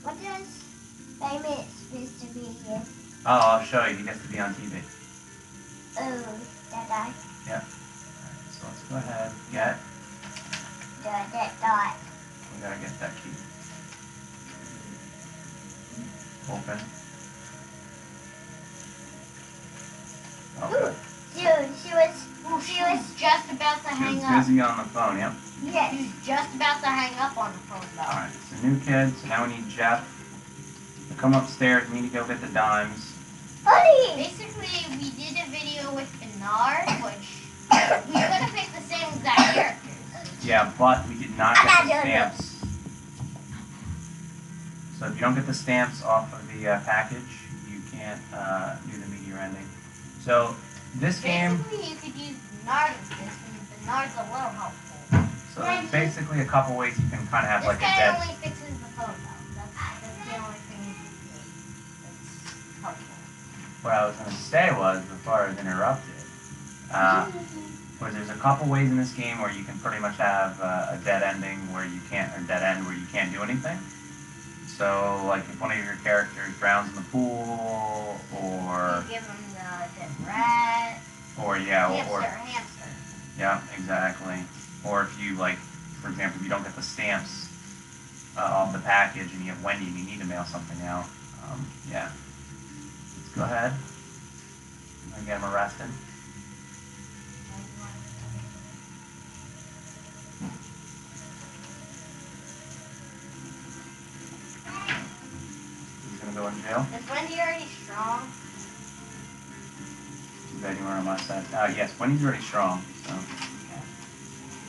What does famous supposed to be here? Oh, I'll show you. He gets to be on TV. Oh, Dada. Yep. Alright, so let's go ahead. Get. Dot. We gotta get that key. Open. Oh, good. Dude, she was just about to She hang was up. busy on the phone, yep. yes. She's just about to hang up on the phone, though. Alright, it's a new kid, so now we need Jeff to come upstairs. We need to go get the dimes. Honey. Basically, we did a video with Bernard, which we could have picked the same exact characters. Yeah, but we did not get the stamps. So if you don't get the stamps off of the package, you can't do the meteor ending. So this game, Basically, you could use Bernard with this, and Bernard's a little helpful. so there's basically a couple ways you can kind of have This like a guy dead. only fixes the phone, though. That's the only thing that's helpful. What I was going to say was, before I was interrupted, where there's a couple ways in this game where you can pretty much have a dead ending where you can't, or dead end where you can't do anything. So, like if one of your characters drowns in the pool, or you give them the dead rat. Or yeah, Hamster. Yeah, exactly. Or if you like, for example, if you don't get the stamps of the package and you have Wendy and you need to mail something out, yeah. Let's go ahead and get him arrested. He's gonna go in jail. Is Wendy already strong? Too bad you weren't on my side. Yes, Wendy's already strong. So.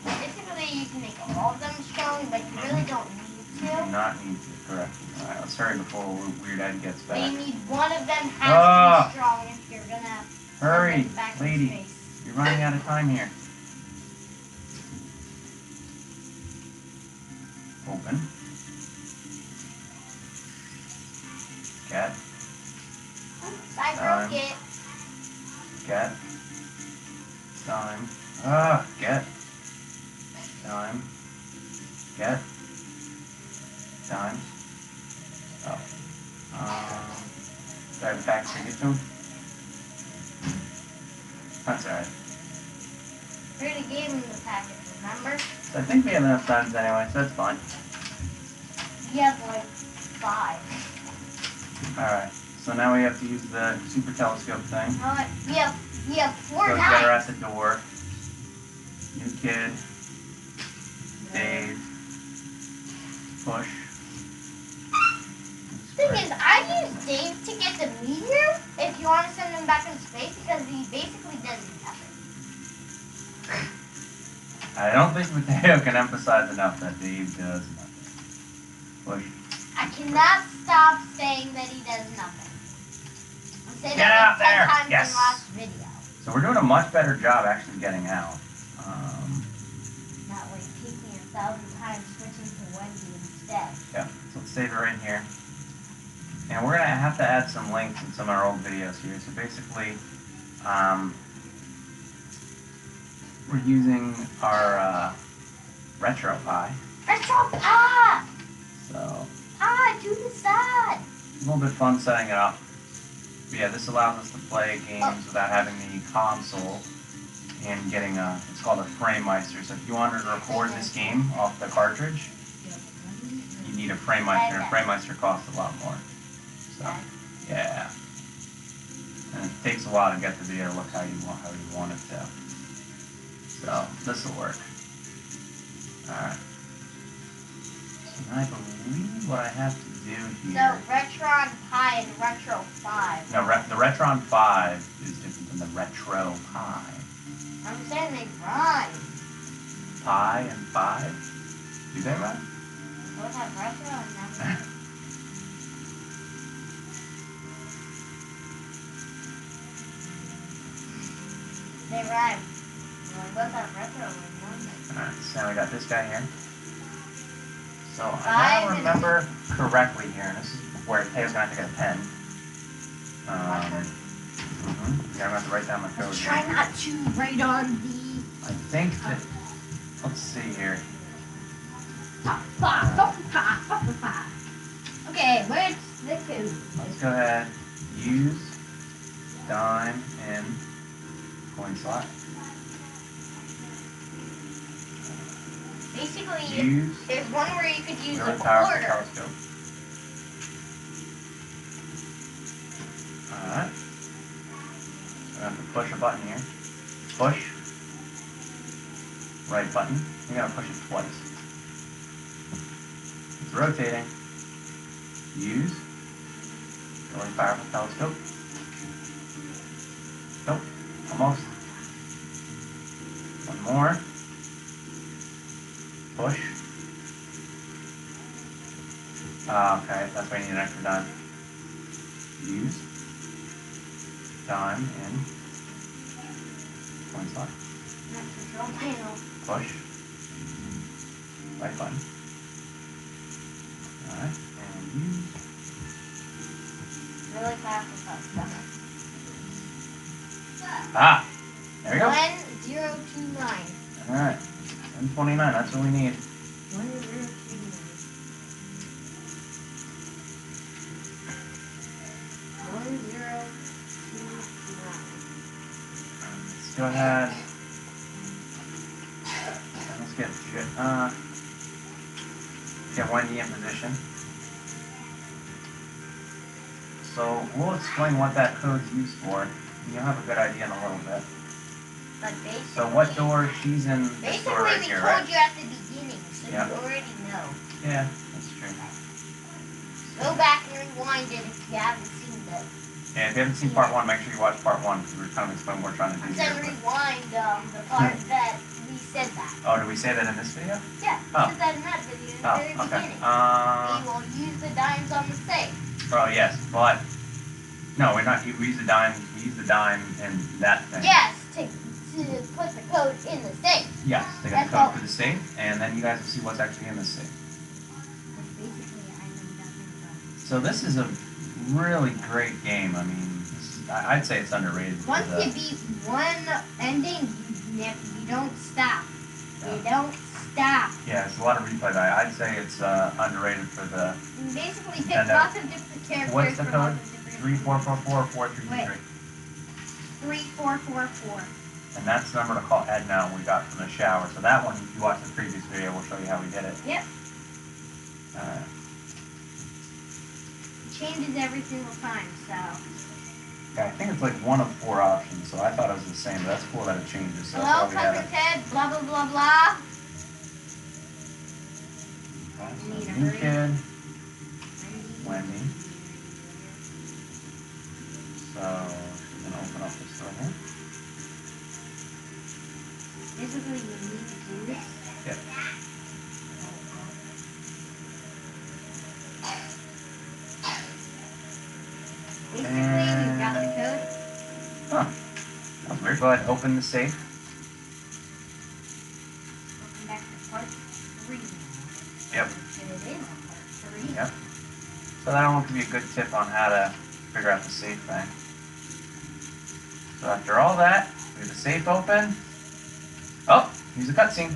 Basically, you can make all of them strong, but you really don't need You to. do not need to, correct. Alright, let's hurry before Weird Ed gets But back. you need one of them has to be strong if you're gonna Hurry, get back in lady. space. You're running out of time here. Open. Get. I broke it. Get. Time. Get. Time. Get. Time. Oh. Do I have a back to get to him? That's alright. We already gave him the package, remember? So I think we have enough times anyway, so that's fine. We have like 5. Alright. So now we have to use the super telescope thing. You know what? We have 4 Go get her knives. at the door. New kid. Dave. Push. Thing is, I used Dave to get the meteor if you want to send him back in space because he basically does nothing. I don't think Mateo can emphasize enough that Dave does nothing. Push. I cannot stop saying that he does nothing. I'm saying Get that out like 10 there. times Yes. in the last video. So we're doing a much better job actually getting out. Not like taking 1,000 times switching to Wendy instead. Yeah, so let's save it right here. And we're going to have to add some links in some of our old videos here. So basically, we're using our RetroPie. RetroPie! So To the side! a little bit fun setting it up. But yeah, this allows us to play games without having the console and getting it's called a FrameMeister. So if you wanted to record this game off the cartridge, you need a FrameMeister, and a FrameMeister costs a lot more. So, yeah. And it takes a while to get the video to look how you want it to. So, this will work. Alright. So now I believe what I have to do So, here... RetroPie and Retro5. No, the Retron 5 is different than the RetroPie. I'm saying they rhyme. Pi and 5? Do they rhyme? Both have retro and never. They rhyme. Well, both have retro and one. Alright, so now we got this guy here. So I Five now and- remember correctly here, and this is where Taylor's going to have to get a pen. Yeah, I'm going to have to write down my code here. Try not to write on the... I think that, let's see here. Okay, where's the code? Let's go ahead, use dime in coin slot. Basically, Use there's one where you could use really a powerful quarter. telescope. Alright. So I have to push a button here. Push. Right button. You gotta push it twice. It's rotating. Use. Really powerful telescope. Nope. Almost. One more. Push. Okay, that's why you need an extra dime. Use. Dime in. Coin slot. Control panel. Push. Right button. Alright, and use. Really powerful stuff. Ah! There we go. When 1029. Alright. 1029, that's what we need. 1029. Let's go ahead. Let's get Wendy in position. So we'll explain what that code's used for. You'll have a good idea in a little bit. But basically, So what door? She's in this door right we here, told right? you at the beginning, so Yeah. you already know. Yeah, that's true. Go back and rewind it if you haven't seen it. Yeah, if you haven't seen part 1, make sure you watch part 1 because we're kind of explaining what we're trying to do Then here. rewind the part that we said that. Oh, did we say that in this video? Yeah, we Oh. said that in that video in the Oh, very okay. beginning. We will use the dimes on the safe. Oh, yes, but no, we're not. We use the dime. We use the dime in that thing. Yes, to put the code in the safe. Yes, they got the code for the safe, and then you guys will see what's actually in the safe. Basically, I know nothing about it. So this is a really great game. I mean, I'd say it's underrated. Once you beat one ending, you don't stop. You don't stop. Yeah, it's a lot of replay value. I'd say it's underrated for the. You basically pick Nintendo. lots of different characters. What's the from code? lots of different 3444 4323. 3444. And that's the number to call Ed now. We got from the shower. So that one, if you watch the previous video, we'll show you how we did it. Yep. Alright. It changes every single time, so. Yeah, I think it's like one of 4 options, so I thought it was the same, but that's cool that it changes. So Hello, that's why we have Cousin it. Ted, blah, blah, blah, blah. Okay, so Need a new hurry. kid, Wendy. So she's gonna open up this door here. Basically, you need to do this. Yep. Basically, we've got the code. Huh. That's weird. Go ahead and open the safe. Welcome back to part 3 now. Yep. And it is part 3. Yep. So that one could be a good tip on how to figure out the safe thing. So after all that, we have the safe open. Oh, here's a cutscene.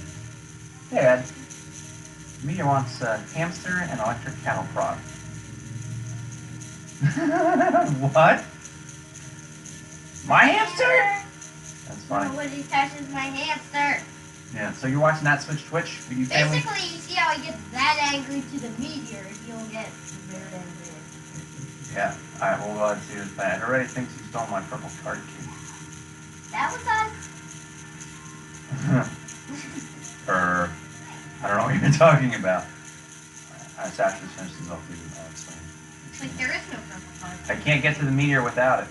Hey Ed. Mia wants a hamster and electric cattle prod. What? My hamster? That's funny. Nobody touches my hamster. Yeah, so you're watching that Switch Twitch with you family? Basically, you see how he gets that angry to the meteor, he'll get very angry. Yeah. Alright, we'll go ahead and see this bad. Everybody thinks you stole my purple card key. That was us. I don't know what you're talking about. Let's actually finish this off even though it's fine. Like, there is no purple card. I can't get to the meteor without it.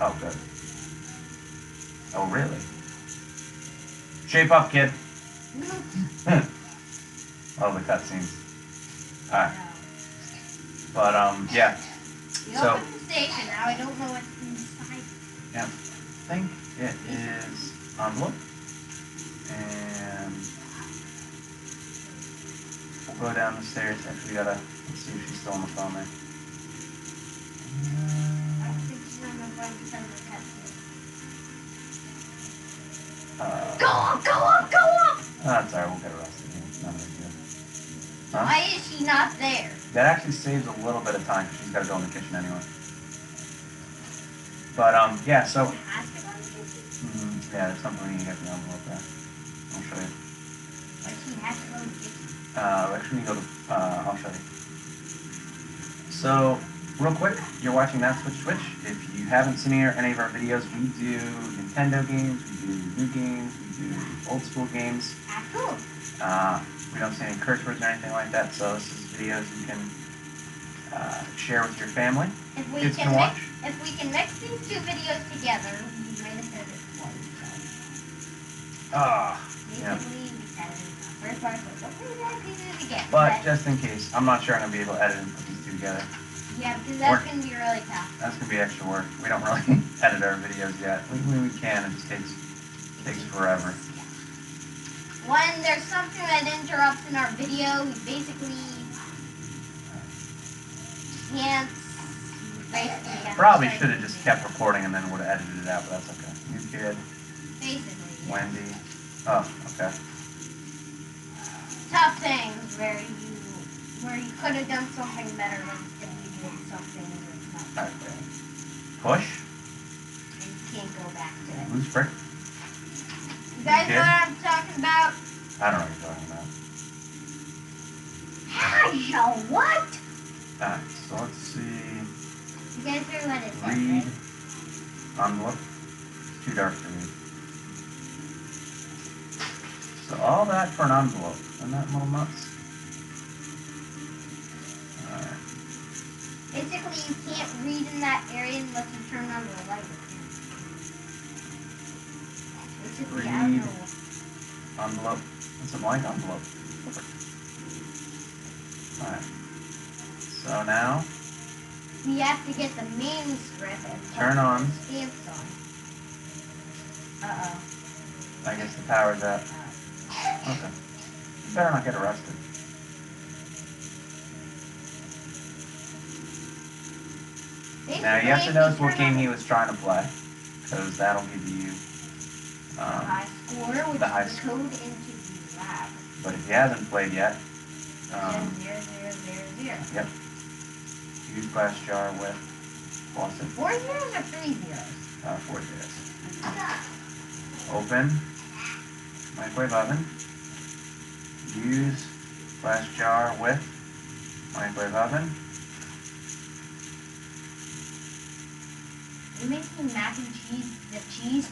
Oh, good. Oh, really? Shape up, kid. All the cutscenes. Alright. But, yeah. You So- opened the station, now I don't know what's inside. Yeah. I think it is envelope. And we'll go down the stairs. Actually, we gotta let's see if she's still on the phone there. I don't think she's on the phone because of the cutscene. Go up, go up, go up! That's alright, we'll get arrested. It's not a big deal. Huh? Why is she not there? That actually saves a little bit of time because she's got to go in the kitchen anyway. But, yeah, so. She has to go to the kitchen? Yeah, there's something when you get the envelope there. I'll show you. Like, she has to go to the kitchen. Actually, go to, I'll show you. So, real quick, you're watching That Switch Twitch. If you haven't seen any of our videos, we do Nintendo games, we do new games, we do old school games. Ah, cool. We don't say any curse words or anything like that, so this is videos you can share with your family. If we Kids can can watch. if we can mix these two videos together, we might have said it twice. Ah, So yeah. basically, we said it in the first part, but don't do that, do it again. But just in case, I'm not sure I'm going to be able to edit and put these two together. yeah, because that's going to be really tough. That's going to be extra work. We don't really edit our videos yet. We can, it just takes forever. When there's something that interrupts in our video, we basically can't. Basically, have to Probably start- should have just kept recording and then would have edited it out, but that's okay. New kid. Basically, Wendy. Oh, okay. Tough things where you could have done something better than if you did something that's not Okay. Push. and you can't go back to it. Loose brick. You guys Okay. know what I'm talking about? I don't know what you're talking about. How? What? Alright, so let's see. You guys heard what it said, Read. right? Envelope. Too dark for me. So all that for an envelope. Isn't that a little nuts? Alright. Basically, you can't read in that area unless you turn on the light. Basically, I don't Read. know. Envelope. It's a blank envelope. Perfect. Alright. So now, You have to get the manuscript and put turn on. the stamps on. Uh-oh. I guess the power's out. Okay. You better not get arrested. Now you have to know what game he was trying to play, because that'll give you high score, which the high is the code into the lab. But if he hasn't played yet, 0, 0, 0, 0, 0. yep. Use glass jar with faucet. 4 zeros or 3 zeros? 4 zeros. Open microwave oven. Use glass jar with microwave oven. Are you making mac and cheese? The cheese?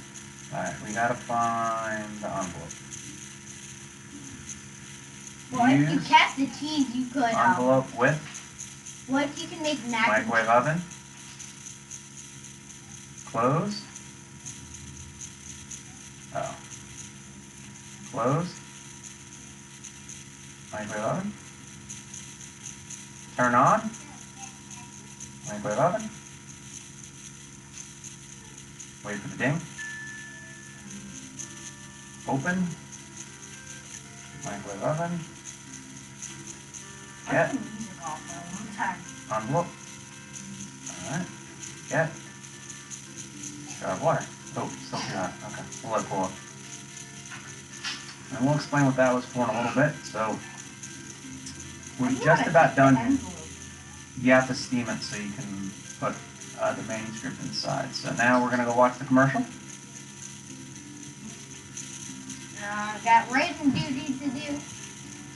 Alright, we gotta find the envelope. Well, if you Use kept the cheese, you could. envelope with What if you can make mac microwave and oven. Close. Oh. Close. Microwave oven. Turn on. Microwave oven. Wait for the ding. Open. Microwave oven. Get. I've been music off for a long time. Envelope. Alright. Get. Jar of water. Oh, still too hot. Okay. We'll let it cool up. And we'll explain what that was for in a little bit. So, we're just about done here. You have to steam it so you can put the manuscript inside. So now we're going to go watch the commercial. Got writing duty to do.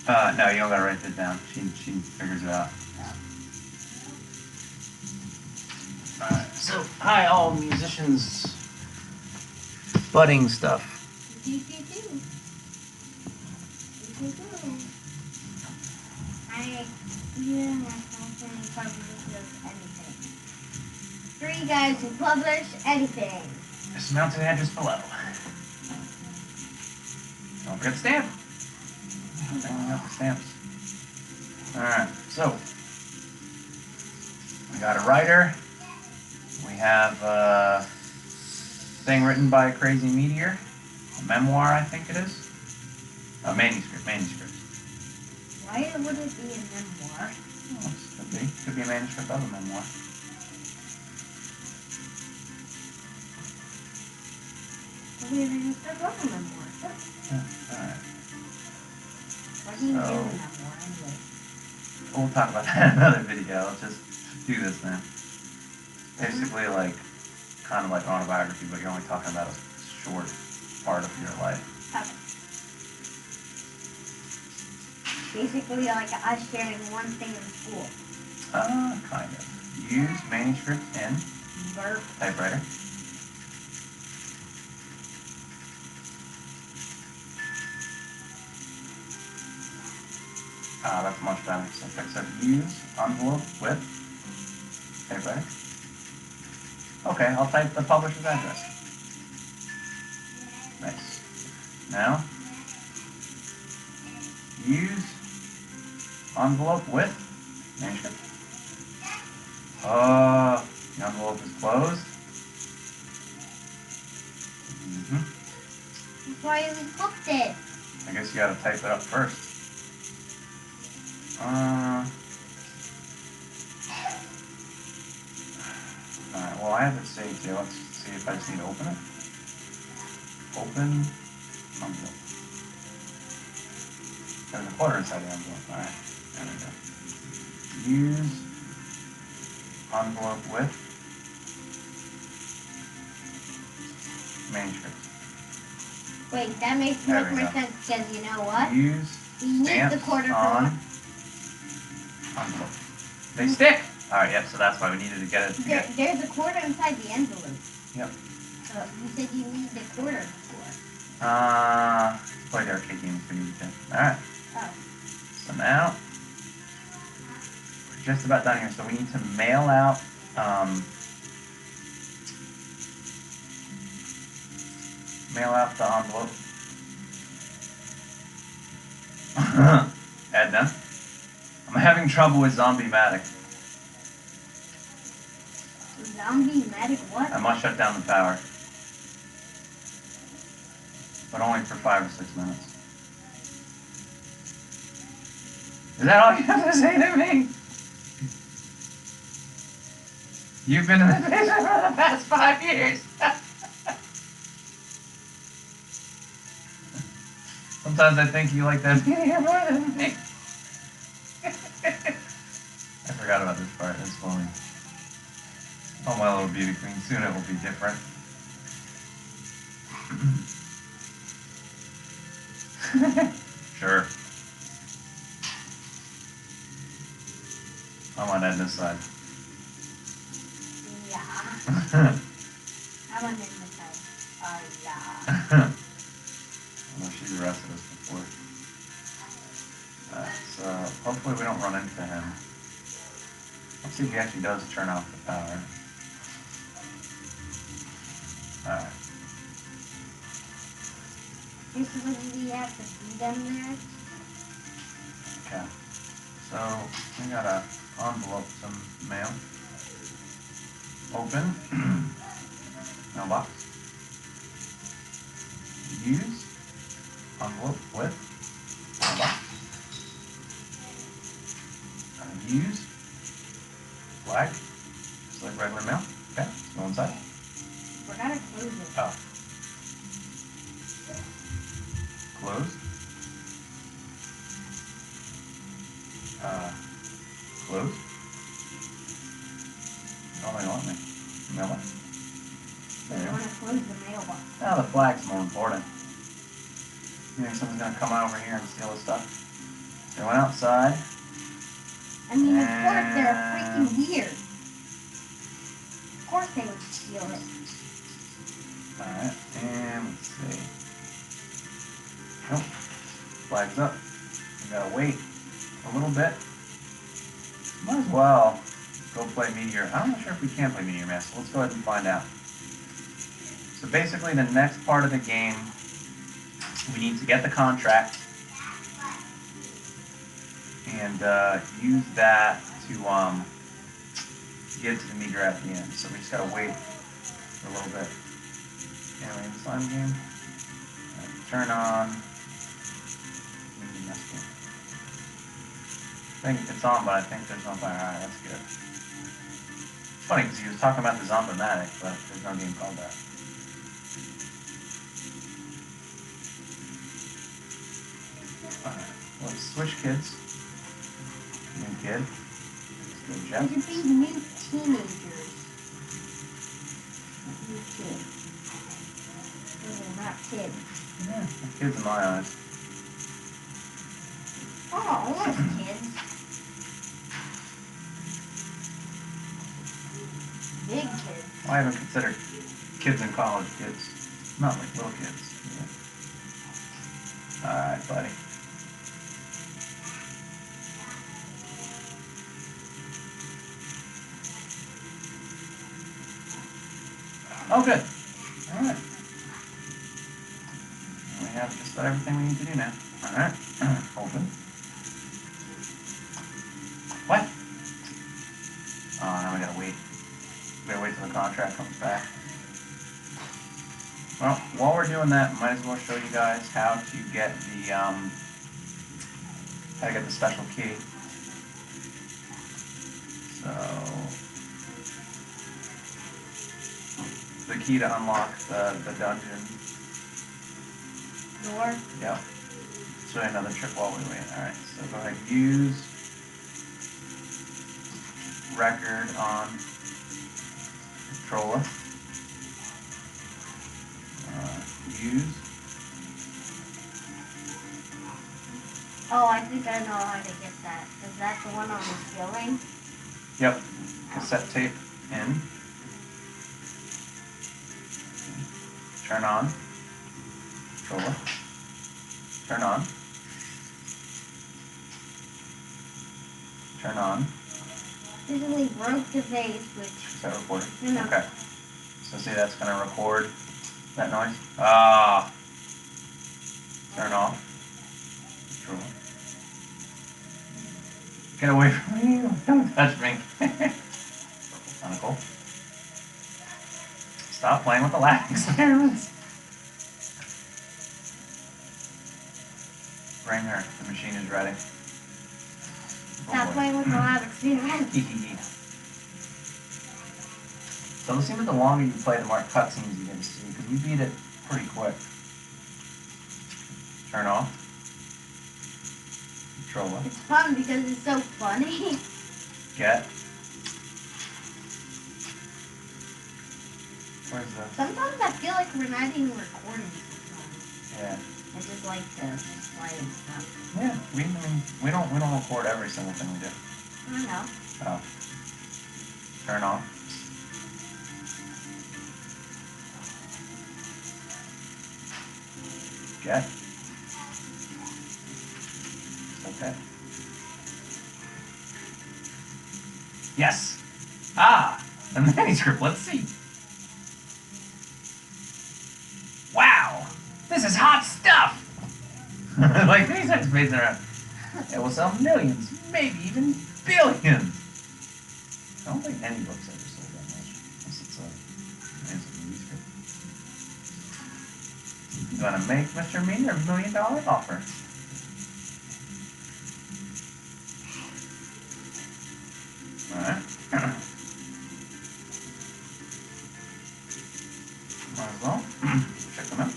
No, you don't got to write it down. She figures it out. Alright, so hi all musicians, budding stuff. Anything. 3 guys who publish anything. Just mount to the address below. Don't forget the stamp. Hanging out the stamps. Alright, so we got a writer. We have a thing written by a crazy meteor. A memoir, I think it is. A manuscript. Why would it be a memoir? Oh, could be a manuscript of a memoir. Could be a manuscript of a memoir. Yeah, alright. Why do you do a So- memoir anyway? We'll talk about that in another video. Let's just do this now. Basically, like, kind of like autobiography, but you're only talking about a short part of your life. Basically, like us sharing one thing in school. Kind of. Use manuscript in Burp. typewriter. That's much better. So use envelope with typewriter. Okay, I'll type the publisher's address. Nice. Now, use envelope with manuscript. The envelope is closed. That's why we cooked it. I guess you gotta type it up first. Alright, well I have it saved here. Let's see if I just need to open it. Open envelope. There's a quarter inside the envelope. Alright, there we go. Use envelope with manuscript. Wait, that makes There much we more go. sense because you know what? Use You need the stamps quarter on for envelope. They stick! Alright, yep, so that's why we needed to get it to get... There's a quarter inside the envelope. Yep. You said you need the quarter for. Play the arcade game if we need to. Alright. Oh. So now, we're just about done here. So we need to mail out, the envelope. Edna, I'm having trouble with Zombie-matic. Zombie-matic what? I must shut down the power. But only for 5 or 6 minutes. Is that all you have to say to me? You've been in the basement for the past 5 years. Sometimes I think you like that video more than me. I forgot about this part. It's funny. Oh my little beauty queen. Soon it will be different. Sure. I'm on Edna's side. Yeah. I'm on this side. Oh, yeah. I know she's arrested us before. So hopefully we don't run into him. Let's see if he actually does turn off the power. Alright. You're supposed to have to feed them there? Okay. So we gotta envelope some mail. Open. Mailbox. Use envelope with mailbox. Use flag, just like regular mail. Okay, let's go inside. We're gonna close it. Oh. Close. Close. Oh, they want me. Mailbox. There We you go. want to close the mailbox. Now the flag's more important. You think someone's gonna come over here and steal the stuff? They went outside. I mean, of course they're freaking weird. Of course they would steal it. Alright, and let's see. Nope. Flag's up. We gotta wait a little bit. Might as well go play Meteor. I'm not sure if we can play Meteor Mask, so let's go ahead and find out. So basically the next part of the game, we need to get the contract and use that to get to the meteor at the end. So we just gotta wait for a little bit. Alien slime game. Turn on. I think it's on, but I think there's no fire. Alright, that's good. It's funny because he was talking about the Zombie-matic, but there's no game called that. Alright, let's switch kids. New kid. Good They Jeff. should be new teenagers. New kids. Those are not kids. Yeah, kids in my eyes. Oh, almost kids. Big kids. Well, I haven't considered kids in college kids. Not like little kids. Yeah. Alright, buddy. Oh, good. Alright. We have just about everything we need to do now. Alright. Open. What? Oh, now we gotta wait. We gotta wait till the contract comes back. Well, while we're doing that, might as well show you guys how to get the special key. So, the key to unlock the dungeon Door. Yep. Show you another trick while we wait. Alright, so go ahead and use record on controller. Use. Oh, I think I know how to get that. Is that the one on the ceiling? Yep. Cassette tape in. Turn on. Controller. Turn on. Turn on. Usually broke the vase, which... Is that recording? No. Okay. So see, that's going to record that noise. Ah. Turn off. Control. Get away from me. Don't touch me. Uncle. Stop playing with the lab experiments. Bring her. The machine is ready. Stop playing with the lab experiment. So it seems that the longer you play, the more cutscenes you can see, because we beat it pretty quick. Turn off. Controller. It's fun because it's so funny. Get. Where's the... Sometimes I feel like we're not even recording sometimes. Yeah. I just like to play and stuff. Yeah. We don't record every single thing we do. I know. Oh. Turn off. Get. Okay. Yes. Ah, a manuscript. Let's see. Wow, this is hot stuff. Like these are spacing around. It will sell millions, maybe even billions. I don't think any books ever sold that much, unless it's a manuscript. You want to make Mr. Meaner $1 million offer? Alright. Might as well check them out.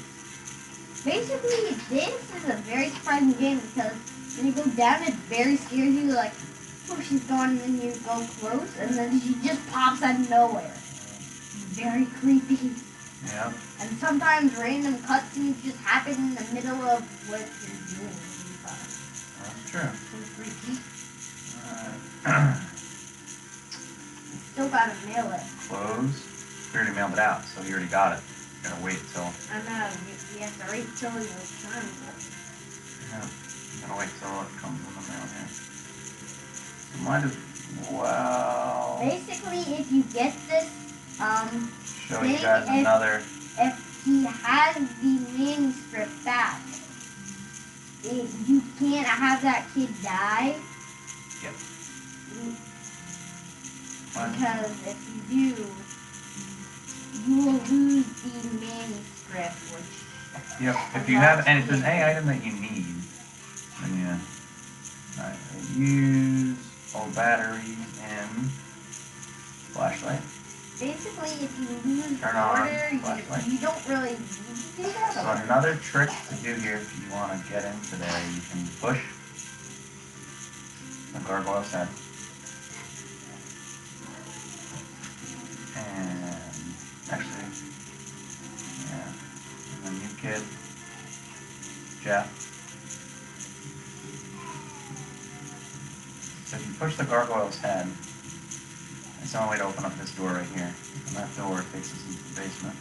Basically, this is a very surprising game because when you go down, it very scares you. Like, oh, she's gone, and then you go close, and then she just pops out of nowhere. Very creepy. Yeah. And sometimes random cutscenes just happen in the middle of what you're doing. That's true. So freaky. Alright. Still gotta mail it. Close. We already mailed it out, so you already got it. You gotta wait till... I know, you have to wait till your turn. Yeah. Gotta wait till it comes in the mail here. You might as well... Basically, if you get this, show you guys another... If he has the manuscript back, you can't have that kid die. Yep. Because if you do, you will lose the manuscript, which... Yep. If you have... And if there's any item that you need, then yeah. Alright. Use old batteries and flashlight. Basically, if you lose Turn on order, flashlight. you don't really need to do that. So another trick to do here, if you want to get into there, you can push the gargoyle's head. And actually, yeah, and the new kid, Jeff. So if you push the gargoyle's head, it's the only way to open up this door right here. And that door takes us into the basement.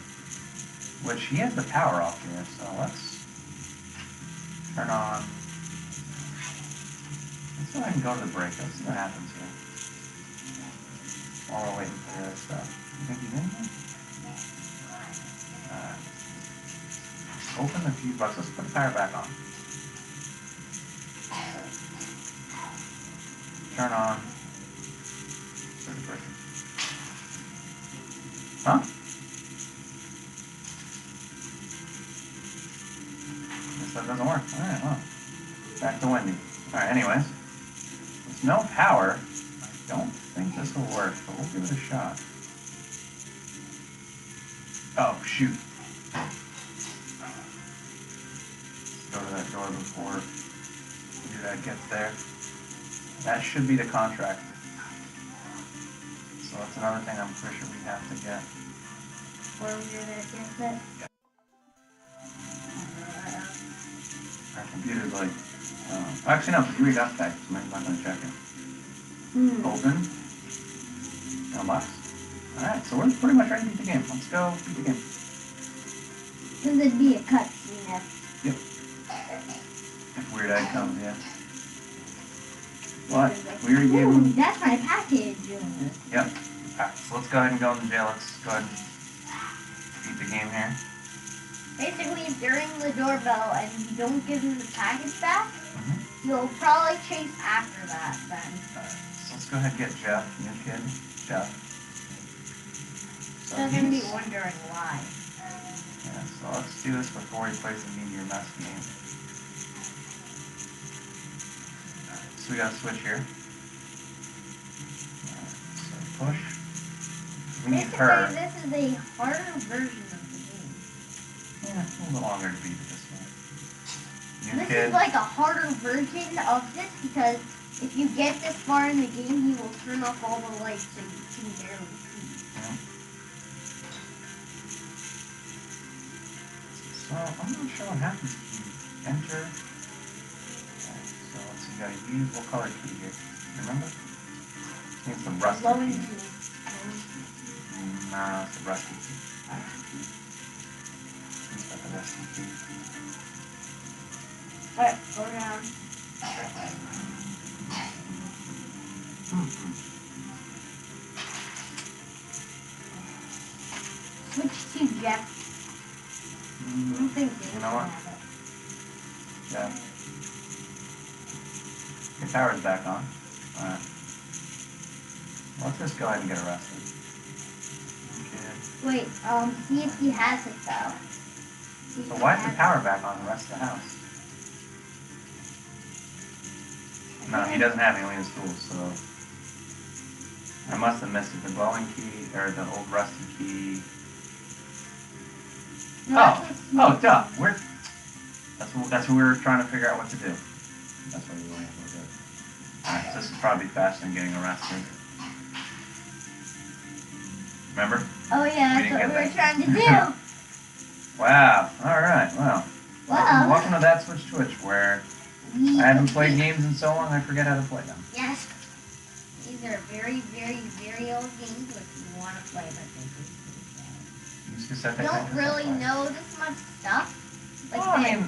Which he has the power off here, so let's turn on. Let's go ahead and go to the break. Let's see what happens here. While we're waiting for the other stuff. You think he's in here? Open the fuse box. Let's put the power back on. Turn on. Start the breaker. Huh? Guess that doesn't work. Alright, well. Back to Wendy. Alright, anyways. With no power, I don't think this will work, but we'll give it a shot. Oh, shoot. go to that door before your dad gets there. That should be the contract. So that's another thing I'm pretty sure we have to get. Where was your dad get that? Our computer's like, actually no, you already got that, so I'm not gonna check it. Open. Mailbox. Alright, so we're pretty much ready to beat the game. Let's go beat the game. This would be a cutscene. Yep. If Weird Ed comes, yeah. What? We already gave him... That's my package. Yep. Alright, so let's go ahead and go in the jail. Let's go ahead and beat the game here. Basically, if you ring the doorbell and you don't give him the package back, you'll probably chase after that then. Alright, so let's go ahead and get Jeff, new kid, Jeff. So they're going to be wondering why. Yeah, so let's do this before he plays the Meteor Mess game. Alright, so we got a switch here. Alright, so push. We need her. This is a harder version of the game. Yeah, a little bit longer to beat this one. New This kid. is like a harder version of this because if you get this far in the game, he will turn off all the lights so you can barely see. Yeah. So I'm not sure what happens if you enter. Okay, so let's see, you gotta use what color key here? Remember? I think it's the rusty Glowing key. key. Nah, it's the rusty key. It's got the rusty key. Alright, go down. Switch to Jeff. I don't think they You know what? have it. Yeah. Your power's back on. Alright. Let's just go ahead and get arrested. Okay. Wait, see if he has it though. See if So he why is the has power back on the rest of the house? No, he doesn't have it, he only has tools, so... I must have missed it. The glowing key, or the old rusty key... No, Oh, duh. That's what we were trying to figure out what to do. That's what we were able to do. Alright, so this is probably faster than getting arrested. Remember? Oh yeah, We that's didn't what get we were that. trying to do. Wow. Alright, well. Wow. Welcome to That Switch Twitch, where I haven't played games in so long I forget how to play them. Yes. These are very, very, very old games which you want to play, but they Use cassette don't tape. really know this much stuff. Like Well, I they- mean,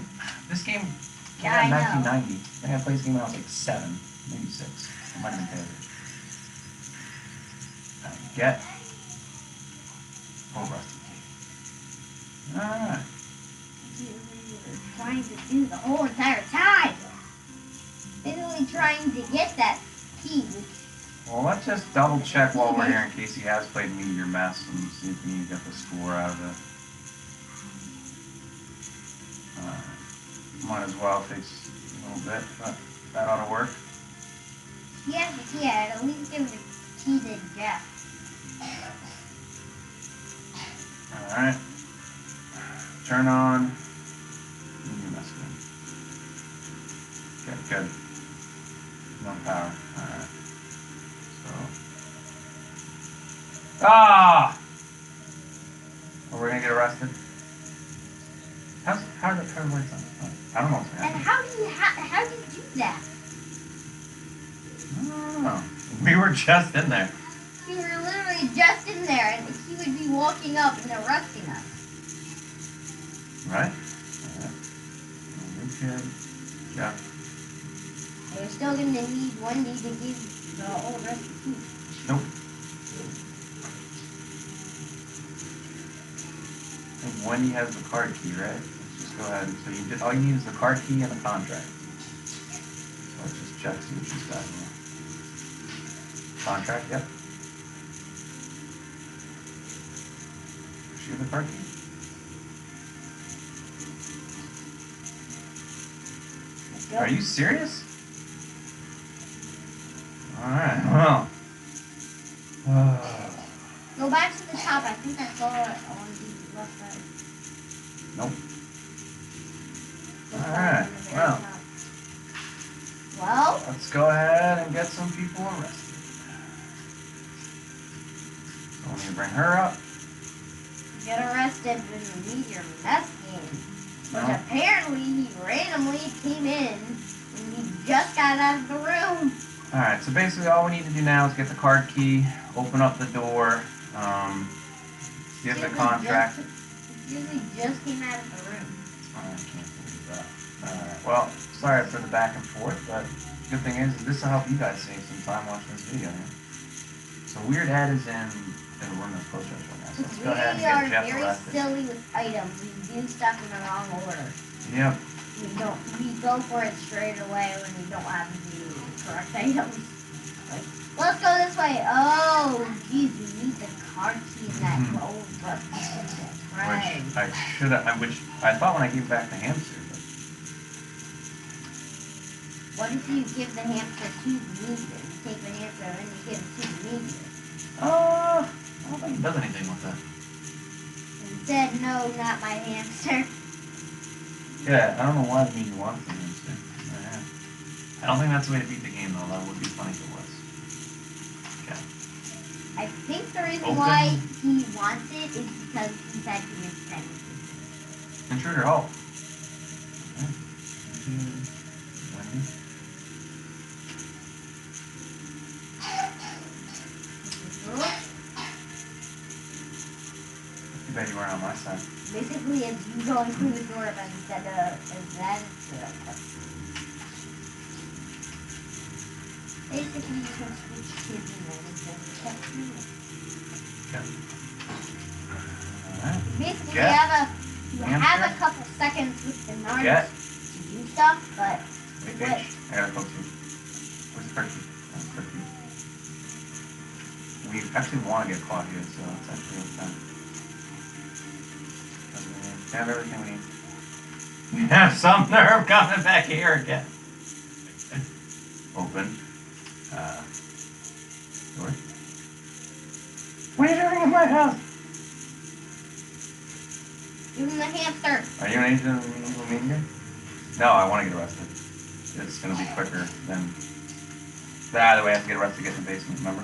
this game came Yeah, out in I know. 1990. I think I played this game when I was like 7, maybe 6. It might have been better. Get old rusty key. Alright. you were trying to do the whole entire time. Basically trying to get that key, which Well, let's just double check while we're here in case he has played Meteor Mess and see if we can get the score out of it. Might as well. Takes a little bit, but that ought to work. he has the key, I'd at least give the key to Jeff. Alright. Turn on Meteor Mess again. Okay, good. No power. Alright. So. Ah! Well, we're gonna get arrested. How did the turn lights on? I don't know what's And happening. how do you do that? I don't know. We were just in there. We were literally just in there, and he would be walking up and arresting us. Right? Alright. New kid. Yeah. And you're still going to need Wendy to give the whole rest of the key. Nope. I think Wendy has the card key, right? Let's just go ahead. So you just all you need is the card key and the contract. So let's just check, see what she's got here. Contract, yep. Does she have the card key? Let's go. Are you serious? Alright, well. Go back to the top. I think I saw it on the left side. Nope. Alright. go ahead and get some people arrested. So we need to bring her up. Get arrested in the Meteor Mess game. Which No. apparently he randomly came in and he just got out of the room. Alright, so basically all we need to do now is get the card key, open up the door, give the contract. Usually just came out of the room. I can't believe that. Alright, well, sorry for the back and forth, but good thing is this will help you guys save some time watching this video here. So Weird Ed is in the room of close right now. So let's go ahead and We get are Jeff very arrested. silly with items. We do stuff in the wrong order. Yep. We go for it straight away when we don't have the correct items. Like, let's go this way. Oh, geez, we need the card key in that old rusty system. Right. Which I thought when I gave back the hamster, but What if you give the hamster to the meteor? You take the hamster and you give it to the meteor. I don't think it does anything with that. Instead, no, not my hamster. Yeah, I don't know why the meteor wants the hamster. I don't think that's the way to beat the game though. That would be funny if it was. Okay. I think the reason Open. why he wants it is because he said he intended it. Intruder, halt. Okay. Wendy. Too bad you weren't on my side. Basically, it's you going through the door, but instead of that, basically you can switch kids and everything. Okay. Alright. Basically, Get. you have a couple seconds with the nards Get. to do stuff, but Wait, bitch. I gotta close you. Where's the card key? Oh, the card key. We actually want to get caught here, so it's actually okay. We have everything we need. We have some nerve coming back here again. Open. Door. What are you doing in my house? give him the hamster. Are you an agent of the evil media? No, I want to get arrested. It's going to be quicker than... Either way, I have to get arrested to get in the basement, remember?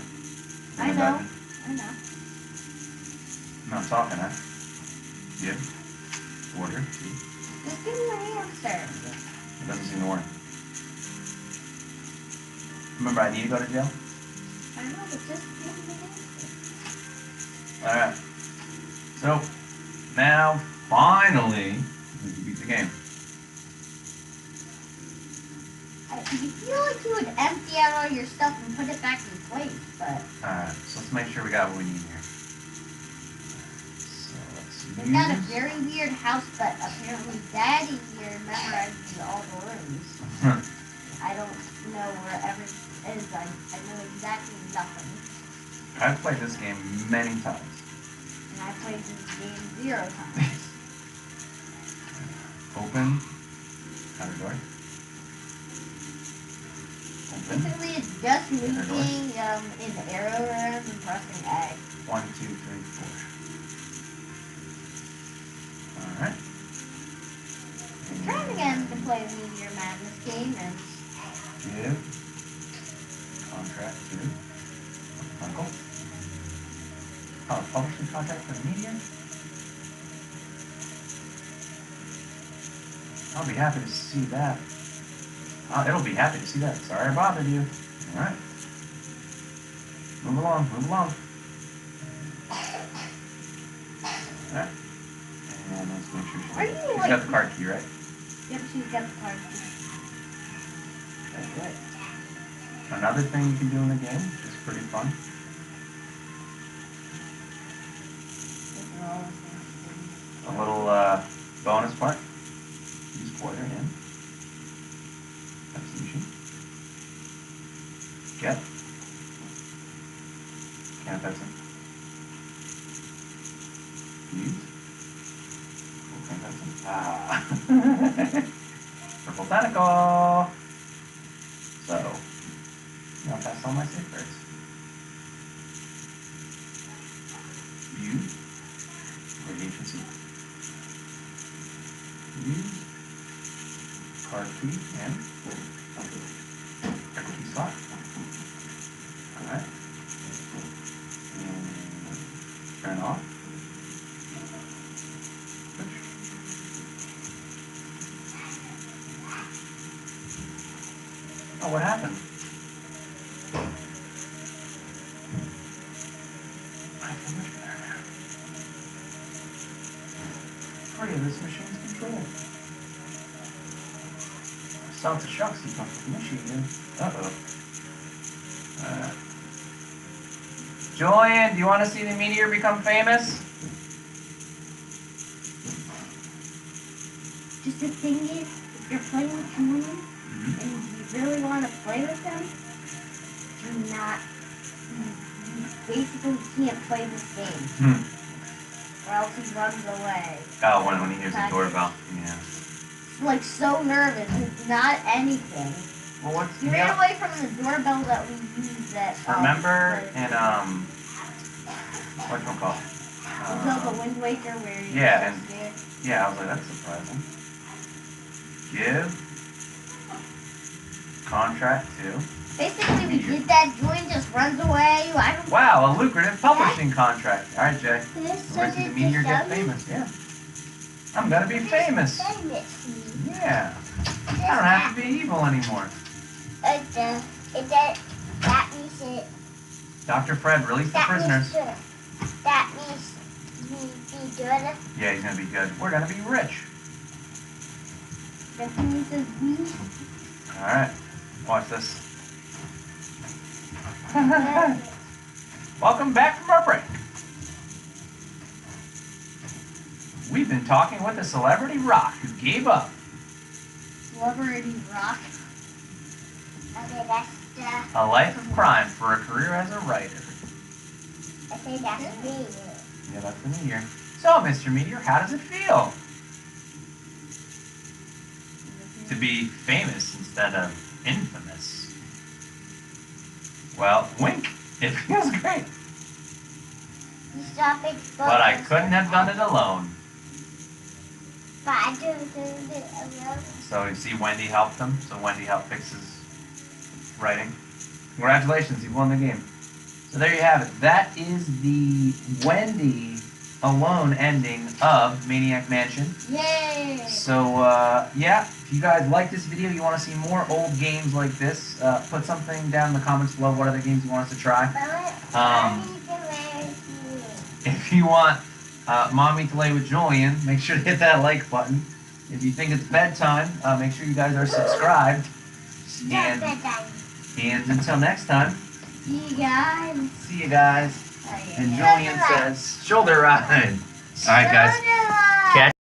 I know. I'm not talking, huh? Give. Order. Just give him the hamster. It doesn't seem to work. Remember, I need to go to jail? I know, but just give him the hamster. Alright. So, now, finally, we can beat the game. You feel like you would empty out all your stuff and put it back in place, but... Alright, so let's make sure we got what we need here. So, let's We've got a use... very weird house, but apparently Daddy here memorizes all the rooms. I don't know where everything is. I know exactly nothing. I've played this game many times. And I played this game 0 times. Open. Outer door. Open. Basically, it's just moving in the arrow room and pressing A. 1, 2, 3, 4. Alright. I'm trying again to play the Meteor Madness game, and Give. Contract to Uncle. Oh, publishing contract for the media? I'll be happy to see that. It'll be happy to see that. Sorry I bothered you. Alright. Move along, move along. Alright. And let's make sure Are you she's like- got the card key, right? yep, she's got the card key. That's right. Another thing you can do in the game, which is pretty fun. Those are all the things. A little bonus part. Use pointer in. Execution. Get. Can't fix it. Use. Cool, can't fix it. Purple tentacle. So, now that's all my safeguards. Use. Agency. Use. Card key and Check the key slot. Alright. And turn off. Push. Oh, what happened? Part of this machine's control. Sounds of shocks you come from the machine. Uh-oh. Julian, do you want to see the meteor become famous? Just the thing is, if you're playing with Julian and you really want to play with him, do not. You basically can't play this game. Or else he runs away. Oh, when he hears the doorbell. Yeah. Like so nervous. It's not anything. Well, what's He ran away from the doorbell that we used that. Remember in what's it called? Zelda Wind Waker where you Yeah, and scared. yeah, I was like, that's surprising. Give contract to. Basically, we did that. Julian just runs away. I don't. Wow, a lucrative publishing contract. All right, Jay. So Where's the meteor get famous? Yeah. I'm gonna be famous. Yeah. I don't have to be evil anymore. That means it. Dr. Fred, release the prisoners. That means be good. Yeah, he's gonna be good. We're gonna be rich. That means we. All right. Watch this. Welcome back from our break. We've been talking with a celebrity rock who gave up. Celebrity rock. Okay, that's A life of crime for a career as a writer. I think that's me. Yeah, that's the meteor. So, Mr. Meteor, how does it feel to be famous instead of infamous? Well, wink. It feels great. But I couldn't have done it alone. But I didn't do it alone. So you see Wendy helped him. So Wendy helped fix his writing. Congratulations, you won the game. So there you have it. That is the Wendy alone ending of Maniac Mansion. Yay! So yeah, if you guys like this video, you want to see more old games like this, put something down in the comments below what other games you want us to try. If you want Mommy to Lay with Julian, make sure to hit that like button. If you think it's bedtime, make sure you guys are subscribed. And until next time, See you guys. see you guys. And Julian says, shoulder ride. All right, guys. Catch